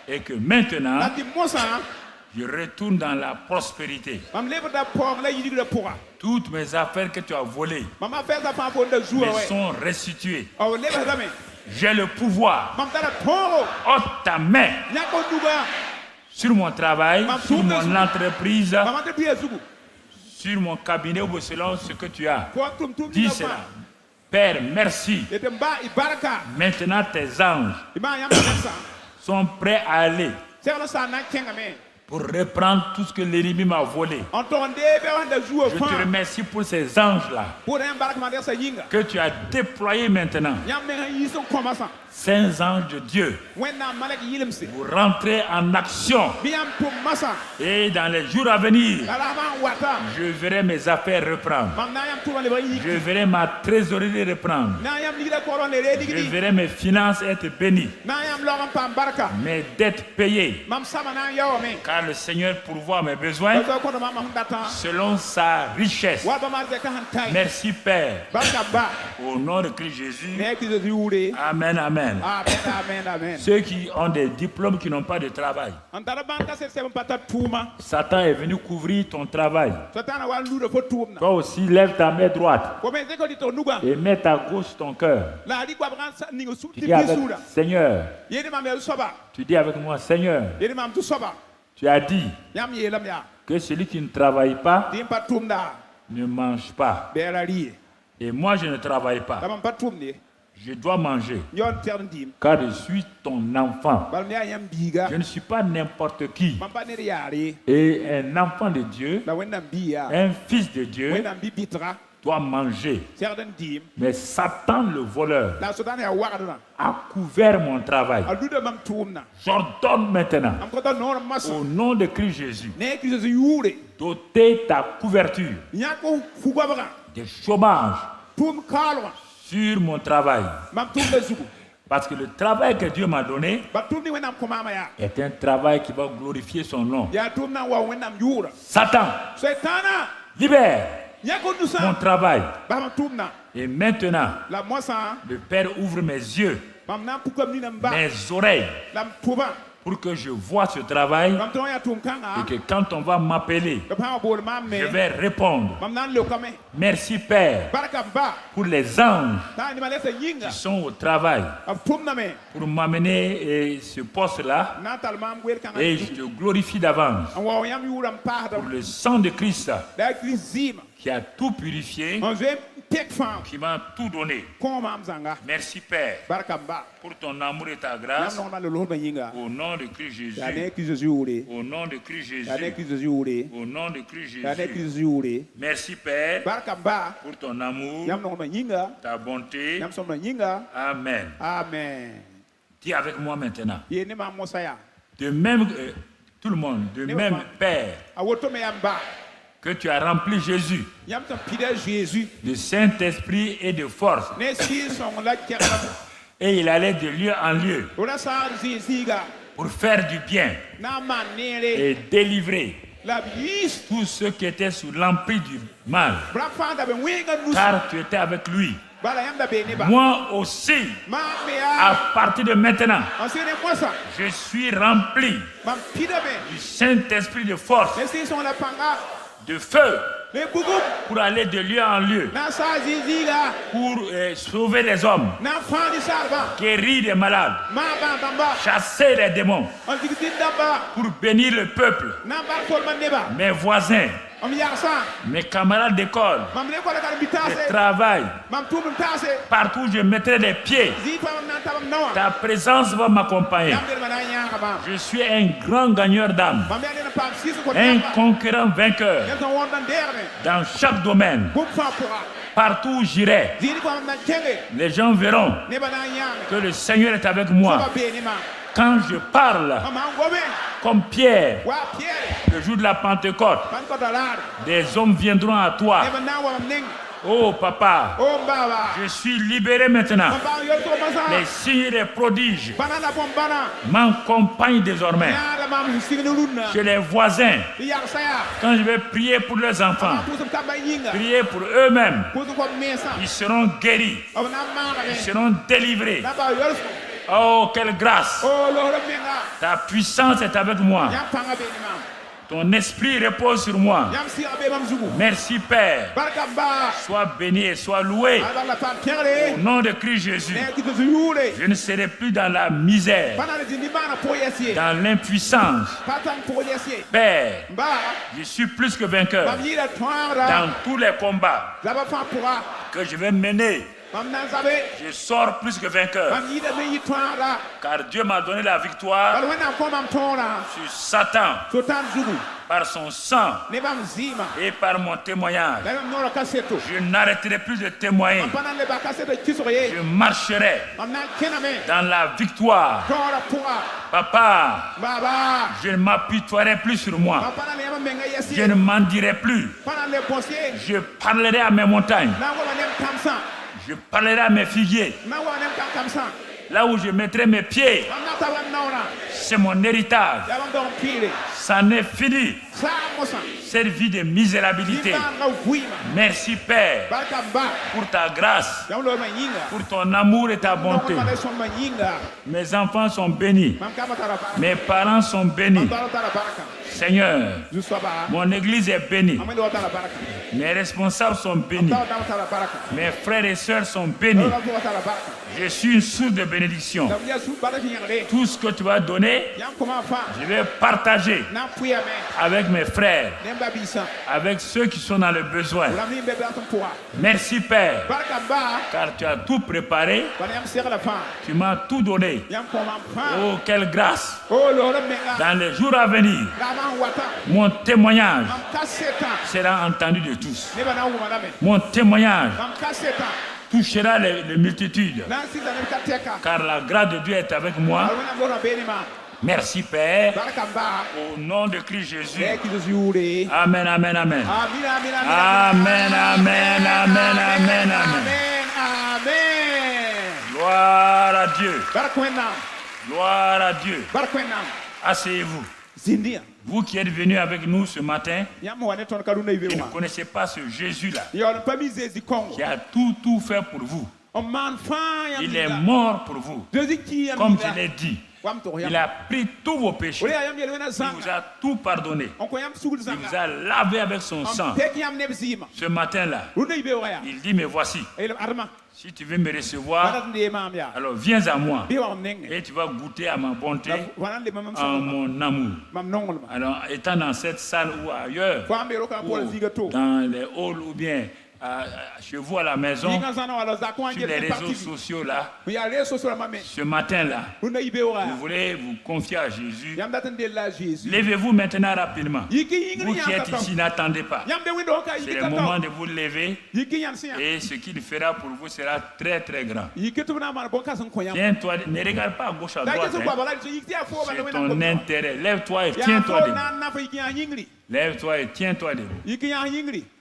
et que maintenant je retourne dans la prospérité. Toutes mes affaires que tu as volées me sont restituées. J'ai le pouvoir. Ôte ta main sur mon travail, sur mon entreprise, sur mon cabinet ou selon ce que tu as. Dis cela. Père, merci. Maintenant, tes anges sont prêts à aller pour reprendre tout ce que l'ennemi m'a volé. Je te remercie pour ces anges-là que tu as déployés maintenant. Saints anges de Dieu, vous rentrez en action. Et dans les jours à venir, je verrai mes affaires reprendre. Je verrai ma trésorerie reprendre. Je verrai mes finances être bénies. Mes dettes payées. Car le Seigneur pourvoit mes besoins selon sa richesse. Merci Père. Au nom de Christ Jésus. Amen, amen. Ceux qui ont des diplômes qui n'ont pas de travail. Satan est venu couvrir ton travail. Toi aussi, lève ta main droite et mets ta gauche sur ton cœur. Tu dis avec Seigneur. Tu dis avec moi, Seigneur. Tu as dit que celui qui ne travaille pas ne mange pas. Et moi, je ne travaille pas. Je dois manger. Car je suis ton enfant. Je ne suis pas n'importe qui. Et un enfant de Dieu, un fils de Dieu, doit manger. Mais Satan, le voleur, a couvert mon travail. J'ordonne maintenant, au nom de Christ Jésus, d'ôter ta couverture de chômage sur mon travail. Parce que le travail que Dieu m'a donné est un travail qui va glorifier son nom. Satan, libère mon travail. Et maintenant, le Père ouvre mes yeux, mes oreilles, pour que je vois ce travail et que quand on va m'appeler, je vais répondre. Merci Père pour les anges qui sont au travail pour m'amener ce poste-là, et je te glorifie d'avance pour le sang de Christ qui a tout purifié, qui m'a tout donné. Merci Père pour ton amour et ta grâce. Au nom de Christ Jésus. Au nom de Christ Jésus. Au nom de Christ Jésus. Merci Père pour ton amour, ta bonté. Amen. Dis avec moi maintenant. De même, tout le monde, de même Père, que tu as rempli Jésus de Saint-Esprit et de force. Et il allait de lieu en lieu pour faire du bien et délivrer tous ceux qui étaient sous l'emprise du mal, car tu étais avec lui. Moi aussi, à partir de maintenant, je suis rempli du Saint-Esprit de force, de feu, pour aller de lieu en lieu, pour sauver les hommes, guérir les malades, chasser les démons, pour bénir le peuple, mes voisins, mes camarades d'école, de travail, partout où je mettrai les pieds, ta présence va m'accompagner. Je suis un grand gagneur d'âme, un conquérant vainqueur dans chaque domaine. Partout où j'irai, les gens verront que le Seigneur est avec moi. Quand je parle, comme Pierre, le jour de la Pentecôte, des hommes viendront à toi. Oh papa, je suis libéré maintenant. Les signes et les prodiges m'accompagnent désormais. Chez les voisins, quand je vais prier pour leurs enfants, prier pour eux-mêmes, ils seront guéris, ils seront délivrés. Oh, quelle grâce! Ta puissance est avec moi. Ton esprit repose sur moi. Merci Père. Sois béni et sois loué. Au nom de Christ Jésus. Je ne serai plus dans la misère, dans l'impuissance. Père, je suis plus que vainqueur dans tous les combats que je vais mener. Je sors plus que vainqueur, car Dieu m'a donné la victoire sur Satan par son sang et par mon témoignage. Je n'arrêterai plus de témoigner. Je marcherai dans la victoire. Papa, je ne m'apitoierai plus sur moi. Je ne m'en dirai plus. Je parlerai à mes montagnes. Je parlerai à mes figuiers. Là où je mettrai mes pieds, c'est mon héritage. Ça est fini. Cette vie de misérabilité. Merci Père pour ta grâce, pour ton amour et ta bonté. Mes enfants sont bénis. Mes parents sont bénis. Seigneur, mon église est bénie. Mes responsables sont bénis. Mes frères et sœurs sont bénis. Je suis une source de bénédiction. Tout ce que tu vas donner prier, je vais partager avec mes frères, avec ceux qui sont dans le besoin. Merci Père, car tu as tout préparé, tu m'as tout donné. Oh, quelle grâce! Dans les jours à venir, mon témoignage sera entendu de tous. Mon témoignage touchera les multitudes, car la grâce de Dieu est avec moi. Merci Père, au nom de Christ Jésus. Amen, amen, amen. Amen, amen, amen, amen, amen. Gloire à Dieu. Gloire à Dieu. Asseyez-vous. Vous qui êtes venus avec nous ce matin, vous ne connaissez pas ce Jésus-là qui a tout fait pour vous. Il est mort pour vous. Comme je l'ai dit, il a pris tous vos péchés. Il vous a tout pardonné. Il vous a lavé avec son sang. Ce matin-là, il dit, mais voici, si tu veux me recevoir, alors viens à moi et tu vas goûter à ma bonté, à mon amour. Alors, étant dans cette salle ou ailleurs, ou dans les halls ou bien chez vous à la maison, sur les réseaux sociaux là, ce matin-là, vous voulez vous confier à Jésus, levez-vous maintenant rapidement. Vous qui êtes ici, n'attendez pas. C'est le moment de vous lever et ce qu'il fera pour vous sera très très grand. Tiens-toi, ne regarde pas à gauche à droite. C'est ton intérêt. Lève-toi et tiens-toi debout. Lève-toi et tiens-toi debout.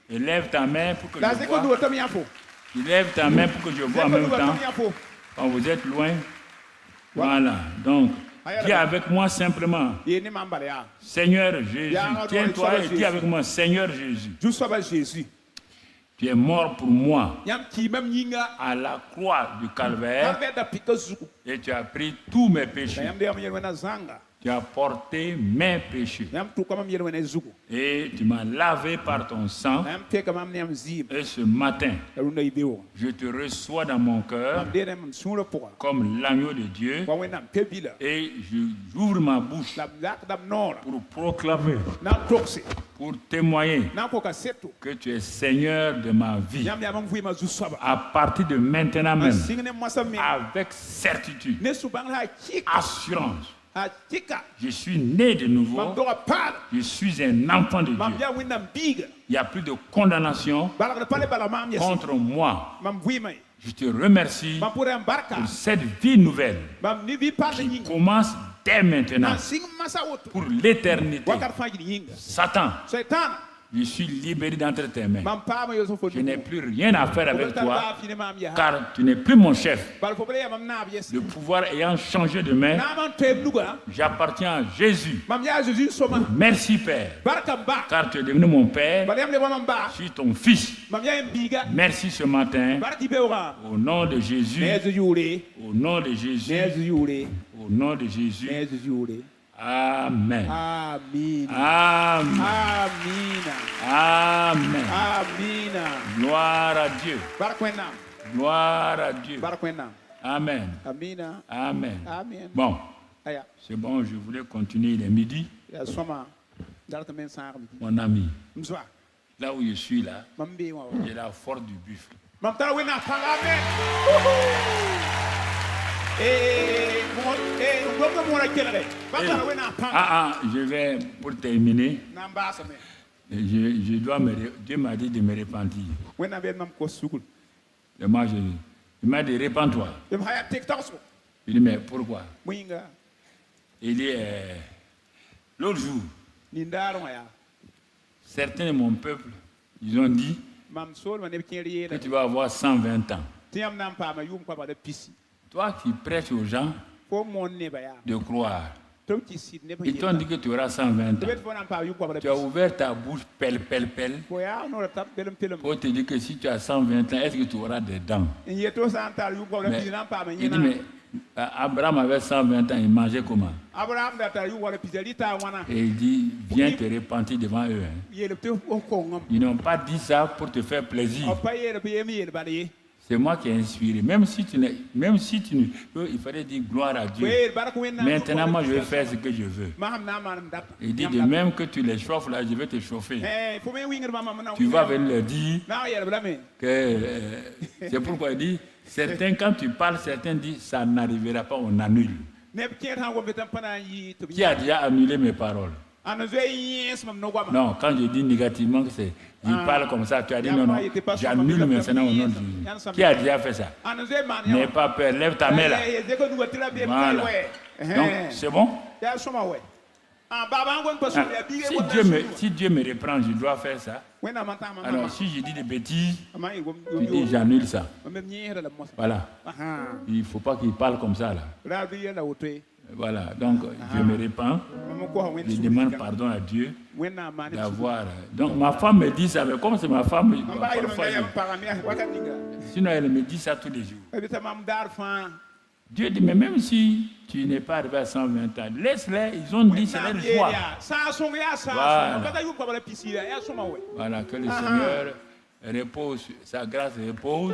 Et lève ta main pour que je vois. Tu lèves ta main pour que je vois en même temps. Quand vous êtes loin. Voilà. Donc, dis avec moi simplement. Seigneur Jésus. Tiens-toi et dis avec moi, Seigneur Jésus. Tu es mort pour moi à la croix du Calvaire et tu as pris tous mes péchés. Tu as porté mes péchés et tu m'as lavé par ton sang. Et ce matin, je te reçois dans mon cœur comme l'agneau de Dieu et j'ouvre ma bouche pour proclamer, pour témoigner que tu es Seigneur de ma vie. À partir de maintenant même, avec certitude, assurance, je suis né de nouveau. Je suis un enfant de Dieu. Il n'y a plus de condamnation contre moi. Je te remercie pour cette vie nouvelle qui commence dès maintenant pour l'éternité. Satan, je suis libéré d'entre tes mains. Je n'ai plus rien à faire avec toi, car tu n'es plus mon chef. Le pouvoir ayant changé de main, j'appartiens à Jésus. Merci Père, car tu es devenu mon Père. Je suis ton fils. Merci ce matin. Au nom de Jésus. Au nom de Jésus. Au nom de Jésus. Amen. Amen. Amen. Amen. Amen. Gloire à Dieu. Gloire à Dieu. Amen. Amen. Bon. C'est bon, je voulais continuer. Il est midi. Mon ami. Là où je suis là, j'ai la force du buffle. Je vais, pour terminer, je dois Dieu m'a dit de me repentir. Et moi, il m'a dit, repens-toi. Il dit, mais pourquoi? Il dit, l'autre jour, certains de mon peuple, ils ont dit que tu vas avoir 120 ans. Toi qui prêches aux gens de croire, ils t'ont dit que tu auras 120 ans. Tu as ouvert ta bouche, pelle, pour te dire que si tu as 120 ans, est-ce que tu auras des dents? Il dit, mais Abraham avait 120 ans, il mangeait comment? Et il dit, viens te repentir devant eux. Ils n'ont pas dit ça pour te faire plaisir. C'est moi qui ai inspiré. Même si tu ne il fallait dire gloire à Dieu. Maintenant, moi, je vais faire ce que je veux. Il dit de même que tu les chauffes là, je vais te chauffer. Tu vas venir leur dire que c'est pourquoi il dit certains, quand tu parles, certains disent ça n'arrivera pas, on annule. Qui a déjà annulé mes paroles? Non, quand je dis négativement, je parle comme ça, tu as dit non, j'annule maintenant au nom de Jésus. Qui a déjà fait ça? N'aie pas peur, lève ta main là. Voilà. Donc, c'est bon? Si Dieu me reprend, je dois faire ça. Alors, si je dis des bêtises, tu dis j'annule ça. Voilà. Il ne faut pas qu'il parle comme ça là. Voilà, donc je me répands, je demande pardon à Dieu d'avoir. Donc ma femme me dit ça, mais comme c'est ma femme, sinon elle me dit ça tous les jours. Dieu dit, mais même si tu n'es pas arrivé à 120 ans, laisse-les, ils ont dit c'est leur choix. Voilà, que le Seigneur repose, sa grâce repose.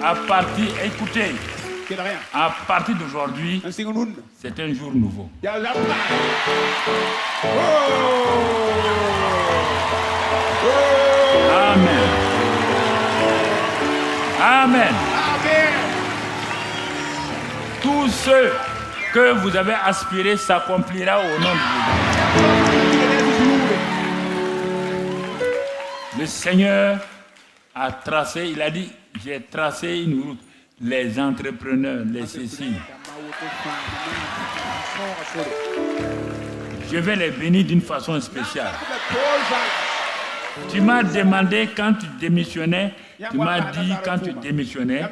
À partir, écoutez. À partir d'aujourd'hui, c'est un jour nouveau. Amen. Amen. Tout ce que vous avez aspiré s'accomplira au nom de Dieu. Le Seigneur a tracé, il a dit, j'ai tracé une route. Les entrepreneurs, les ceci. Je vais les bénir d'une façon spéciale. Tu m'as demandé quand tu démissionnais, tu m'as dit quand tu démissionnais.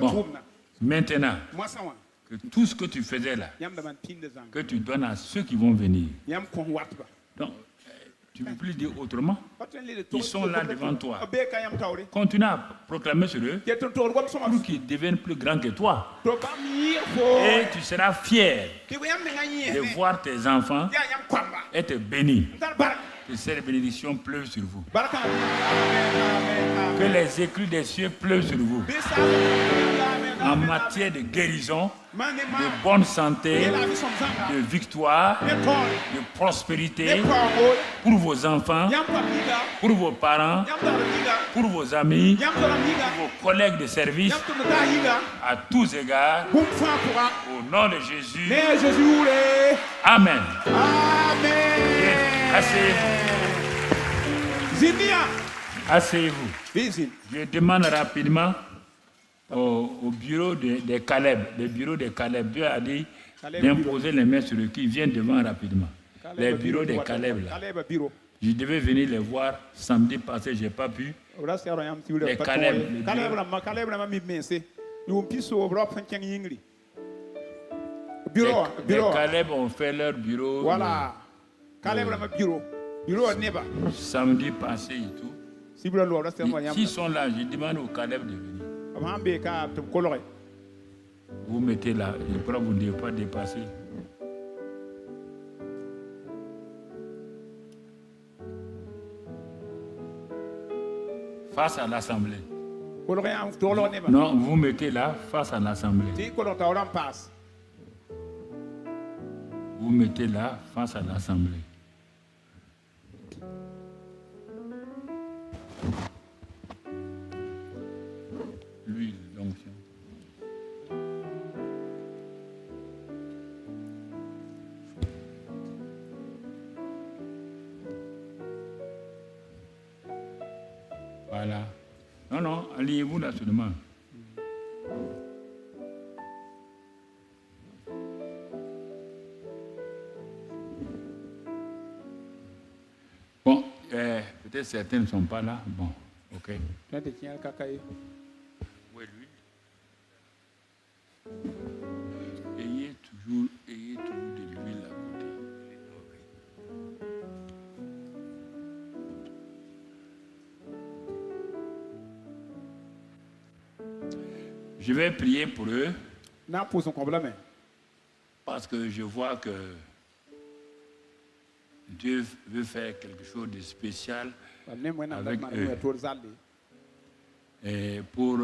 Bon, maintenant, que tout ce que tu faisais là, que tu donnes à ceux qui vont venir. Donc, tu ne peux plus dire autrement. Ils sont là devant toi. Continue à proclamer sur eux pour qu'ils deviennent plus grands que toi. Et tu seras fier de voir tes enfants être bénis. Que ces bénédictions pleuvent sur vous. Que les éclus des cieux pleuvent sur vous. En matière de guérison, de bonne santé, de victoire, de prospérité pour vos enfants, pour vos parents, pour vos amis, pour vos collègues de service, à tous égards, au nom de Jésus. Amen. Asseyez-vous. Je demande rapidement au bureau de Caleb. Le bureau de Caleb, Dieu a dit d'imposer les mains sur eux qui viennent devant rapidement. Les bureaux de Caleb là. Je devais venir les voir samedi passé, je n'ai pas pu. Les Caleb. Les Caleb ont fait leur bureau. Voilà. Samedi passé et tout. S'ils sont là, je demande au Caleb de venir. Vous mettez là, je crois que vous ne devez pas dépasser. Face à l'Assemblée. Non, vous mettez là, face à l'Assemblée. Vous mettez là, face à l'Assemblée. L'huile, l'onction. Voilà. Non, alliez-vous là seulement. Bon, peut-être certains ne sont pas là. Bon, ok. Où est l'huile? Ayez toujours de l'huile à côté. Je vais prier pour eux. Parce que je vois que Dieu veut faire quelque chose de spécial avec eux. pour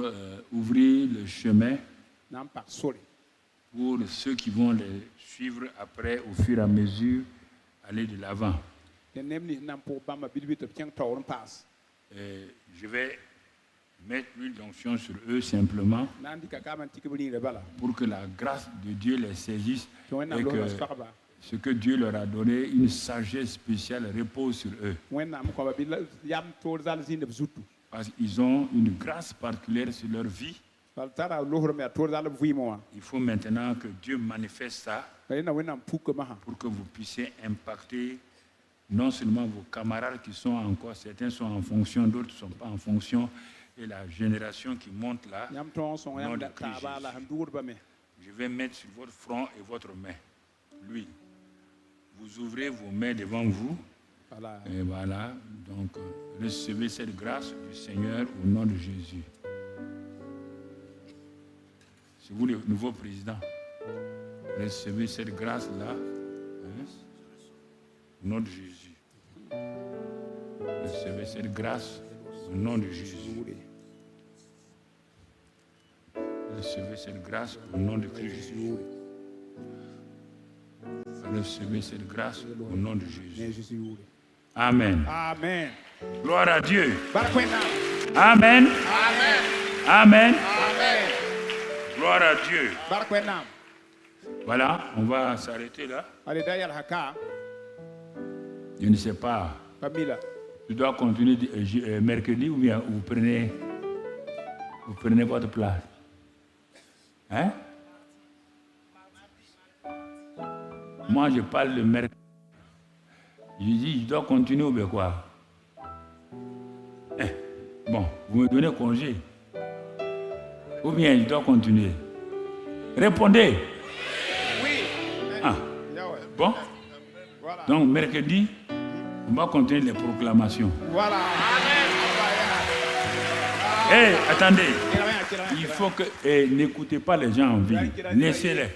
ouvrir le chemin pour ceux qui vont les suivre après au fur et à mesure, aller de l'avant. Je vais mettre l'huile d'onction sur eux simplement pour que la grâce de Dieu les saisisse et que ce que Dieu leur a donné, une sagesse spéciale, repose sur eux. Parce qu'ils ont une grâce particulière sur leur vie. Il faut maintenant que Dieu manifeste ça pour que vous puissiez impacter non seulement vos camarades qui sont encore, certains sont en fonction, d'autres ne sont pas en fonction, et la génération qui monte là, nom de Christ Jésus. Je vais mettre sur votre front et votre main l'huile. Vous ouvrez vos mains devant vous. Et voilà, donc recevez cette grâce du Seigneur au nom de Jésus. C'est vous le nouveau président. Recevez cette grâce-là au nom de Jésus. Recevez cette grâce au nom de Jésus. Recevez cette grâce au nom de Christ Jésus. Recevez cette grâce au nom de Jésus. Amen. Amen. Gloire à Dieu. Amen. Amen. Amen. Amen. Gloire à Dieu. Voilà, on va s'arrêter là. Je ne sais pas. Je dois continuer mercredi ou bien vous prenez votre place. Hein? Moi, je parle le mercredi. Je dis, je dois continuer ou bien quoi? Bon, vous me donnez congé. Ou bien je dois continuer? Répondez. Oui. Ah. Bon. Donc, mercredi, on va continuer les proclamations. Voilà. Attendez. Il faut que... n'écoutez pas les gens en ville. Laissez-les.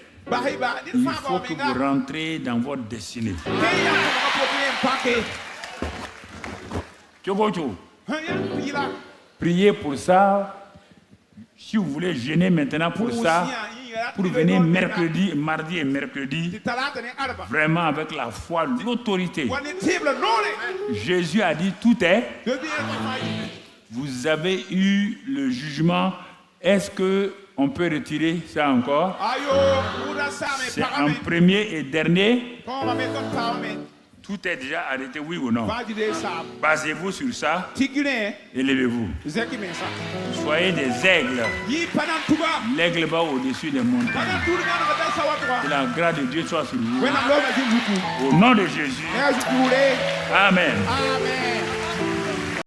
Il faut que vous rentrez dans votre destinée. Priez pour ça. Si vous voulez jeûner maintenant pour ça, pour venir mercredi, mardi et mercredi, vraiment avec la foi, l'autorité. Jésus a dit tout est. Vous avez eu le jugement. Est-ce qu'on peut retirer ça encore? C'est un premier et dernier. Tout est déjà arrêté, oui ou non? Basez-vous sur ça. Élevez-vous. Soyez des aigles. L'aigle va au-dessus des montagnes. Que la grâce de Dieu soit sur vous. Au nom de Jésus. Amen. Amen.